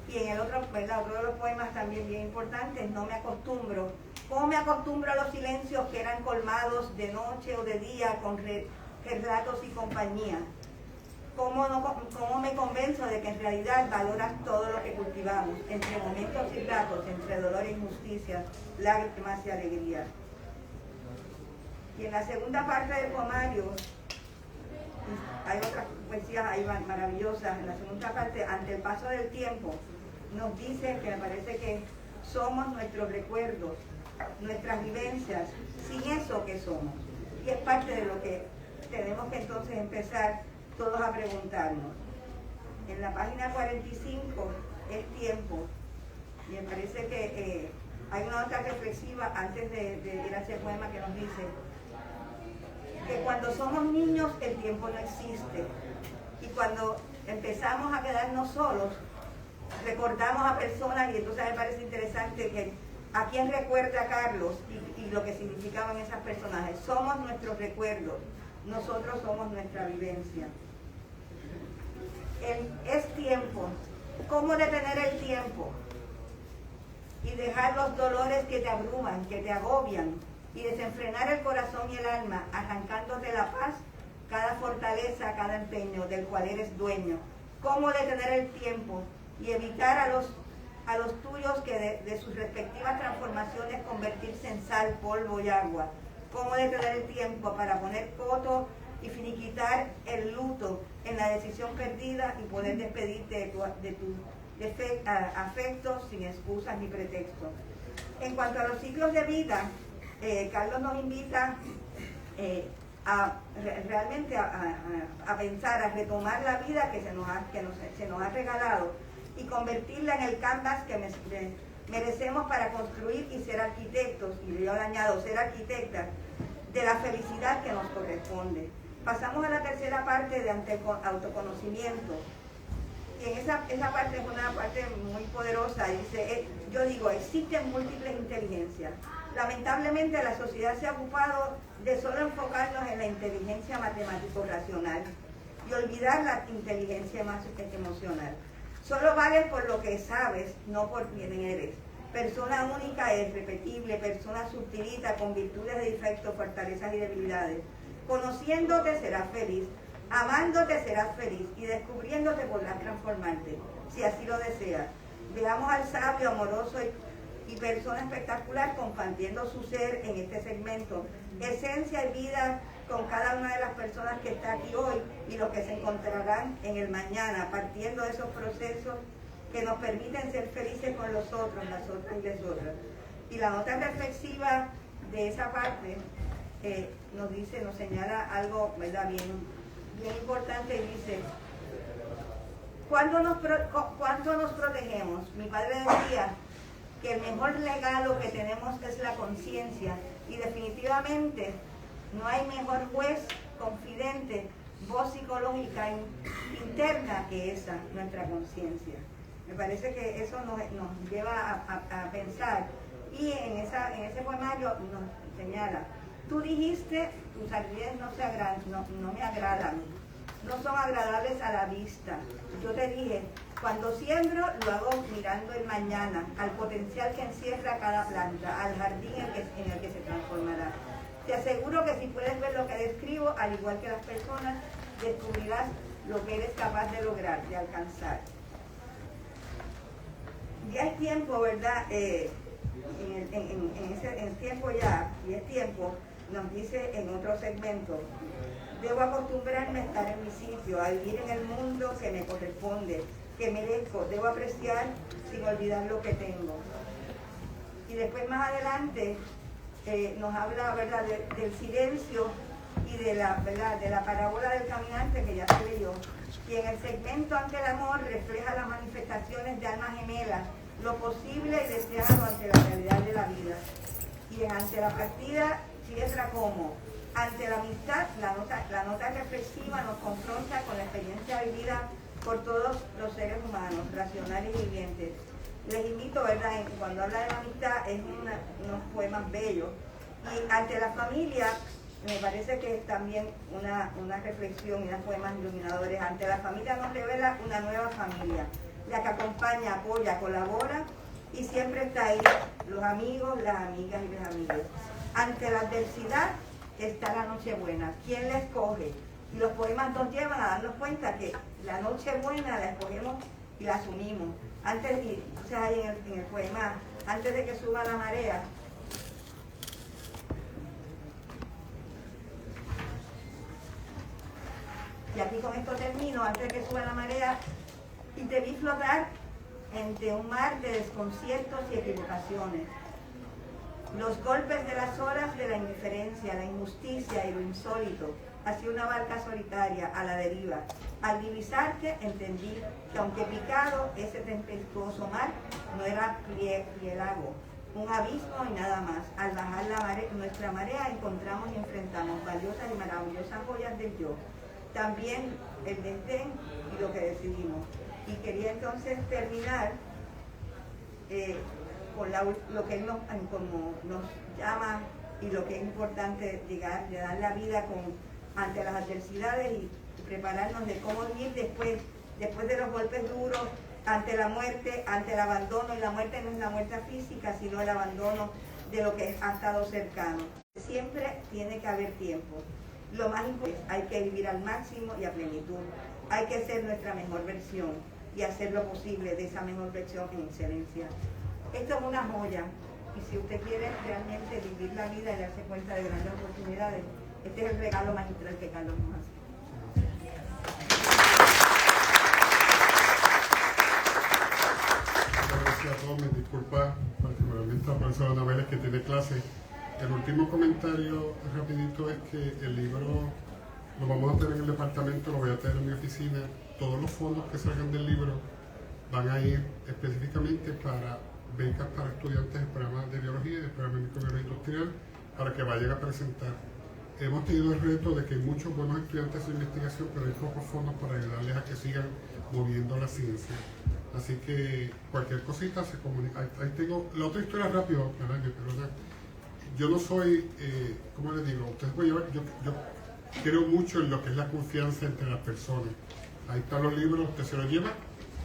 Y en el otro de los poemas también bien importantes: no me acostumbro. ¿Cómo me acostumbro a los silencios que eran colmados de noche o de día con relatos y compañía? ¿Cómo me convenzo de que en realidad valoras todo lo que cultivamos, entre momentos y ratos, entre dolor e injusticia, lágrimas y alegría? Y en la segunda parte del poemario, hay otras poesías ahí maravillosas. En la segunda parte, ante el paso del tiempo, nos dice que me parece que somos nuestros recuerdos, nuestras vivencias, sin eso que somos. Y es parte de lo que tenemos que entonces empezar todos a preguntarnos. En la página 45 es tiempo, y me parece que hay una nota reflexiva antes de ir a ese poema que nos dice que cuando somos niños el tiempo no existe, y cuando empezamos a quedarnos solos recordamos a personas, y entonces me parece interesante que a quién recuerda Carlos y lo que significaban esas personajes. Somos nuestros recuerdos, nosotros somos nuestra vivencia. Es tiempo. ¿Cómo detener el tiempo? Y dejar los dolores que te abruman, que te agobian, y desenfrenar el corazón y el alma, arrancándote la paz, cada fortaleza, cada empeño del cual eres dueño. ¿Cómo detener el tiempo y evitar a los tuyos que de sus respectivas transformaciones convertirse en sal, polvo y agua? ¿Cómo detener el tiempo para poner coto y finiquitar el luto en la decisión perdida y poder despedirte de tus afectos sin excusas ni pretextos? En cuanto a los ciclos de vida, Carlos nos invita realmente a pensar, a retomar la vida que se nos ha regalado y convertirla en el canvas que merecemos para construir y ser arquitectos, y yo le añado, ser arquitectas de la felicidad que nos corresponde. Pasamos a la tercera parte de autoconocimiento. Y en esa parte es una parte muy poderosa. Dice, yo digo, existen múltiples inteligencias. Lamentablemente la sociedad se ha ocupado de solo enfocarnos en la inteligencia matemático-racional y olvidar la inteligencia más emocional. Solo vales por lo que sabes, no por quién eres. Persona única es irrepetible, persona sutilita con virtudes de defectos, fortalezas y debilidades. Conociéndote serás feliz, amándote serás feliz y descubriéndote podrás transformarte, si así lo deseas. Veamos al sabio, amoroso y persona espectacular compartiendo su ser en este segmento. Esencia y vida con cada una de las personas que está aquí hoy y los que se encontrarán en el mañana, partiendo de esos procesos que nos permiten ser felices con los otros, las otras y las otras. Y la nota reflexiva de esa parte nos señala algo, ¿verdad?, bien importante, y dice: ¿cuánto nos protegemos? Mi padre decía que el mejor regalo que tenemos es la conciencia, y definitivamente no hay mejor juez, confidente, voz psicológica interna que esa, nuestra conciencia. Me parece que eso nos lleva a pensar, y en ese poemario nos señala: tú dijiste, tus actividades no me agradan, no son agradables a la vista. Yo te dije, cuando siembro lo hago mirando el mañana, al potencial que encierra cada planta, al jardín en el que se transformará. Te aseguro que si puedes ver lo que describo, al igual que las personas, descubrirás lo que eres capaz de lograr, de alcanzar. Ya es tiempo, ¿verdad? En tiempo ya, y es tiempo, nos dice en otro segmento: debo acostumbrarme a estar en mi sitio, a vivir en el mundo que me corresponde, que merezco, debo apreciar sin olvidar lo que tengo. Y después más adelante nos habla, ¿verdad?, del silencio y de la parábola del caminante que ya se leyó. Y en el segmento Ante el amor refleja las manifestaciones de almas gemelas, lo posible y deseado ante la realidad de la vida. Y ante la partida cierra como: ante la amistad, la nota reflexiva nos confronta con la experiencia vivida por todos los seres humanos, racionales y vivientes. Les invito, ¿verdad?, cuando habla de la amistad, es unos poemas bellos. Y ante la familia, me parece que es también una reflexión y unos poemas iluminadores. Ante la familia nos revela una nueva familia, la que acompaña, apoya, colabora y siempre está ahí, los amigos, las amigas y los amigos. Ante la adversidad está la Nochebuena. ¿Quién la escoge? Y los poemas nos llevan a darnos cuenta que la Nochebuena la escogemos y la asumimos. Entonces ahí en el poema, antes de que suba la marea, y aquí con esto termino: antes de que suba la marea, y te vi flotar entre un mar de desconciertos y equivocaciones. Los golpes de las olas de la indiferencia, la injusticia y lo insólito, hacia una barca solitaria a la deriva. Al divisarte entendí que aunque picado, ese tempestuoso mar no era piélago, un abismo y nada más. Al bajar nuestra marea encontramos y enfrentamos valiosas y maravillosas joyas del yo. También el desdén y lo que decidimos. Y quería entonces terminar con lo que él como nos llama y lo que es importante llegar, de dar la vida ante las adversidades y prepararnos de cómo vivir después de los golpes duros, ante la muerte, ante el abandono. Y la muerte no es la muerte física, sino el abandono de lo que ha estado cercano. Siempre tiene que haber tiempo. Lo más importante es hay que vivir al máximo y a plenitud. Hay que ser nuestra mejor versión y hacer lo posible de esa mejor versión en excelencia. Esto es una joya, y si usted quiere realmente vivir la vida y darse cuenta de grandes oportunidades, este es el regalo magistral que Carlos nos hace. Gracias a todos, mis disculpas, particularmente a la profesora Ana Vélez que tiene clase. El último comentario rapidito es que el libro lo vamos a tener en el departamento, lo voy a tener en mi oficina. Todos los fondos que salgan del libro van a ir específicamente para becas para estudiantes del programa de biología y del programa de microbiología industrial para que vayan a presentar. Hemos tenido el reto de que hay muchos buenos estudiantes de investigación, pero hay pocos fondos para ayudarles a que sigan moviendo la ciencia. Así que cualquier cosita se comunica. Ahí tengo la otra historia rápido, ¿verdad? Yo no soy, ¿cómo les digo? Ustedes pueden llevar, yo creo mucho en lo que es la confianza entre las personas. Ahí están los libros, usted se los lleva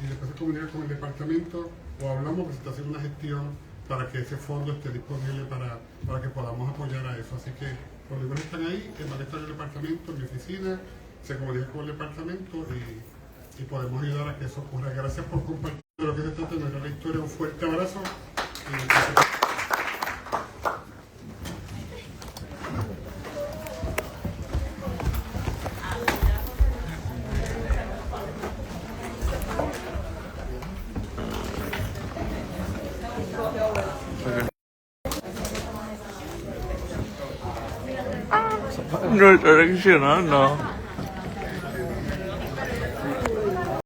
y después se comunica con el departamento o hablamos que se está haciendo una gestión para que ese fondo esté disponible para que podamos apoyar a eso. Así que los libros están ahí, van a estar en el departamento, en mi oficina, se comunica con el departamento y podemos ayudar a que eso ocurra. Gracias por compartir lo que se trata de nuestra historia. Un fuerte abrazo. No, dirección, no.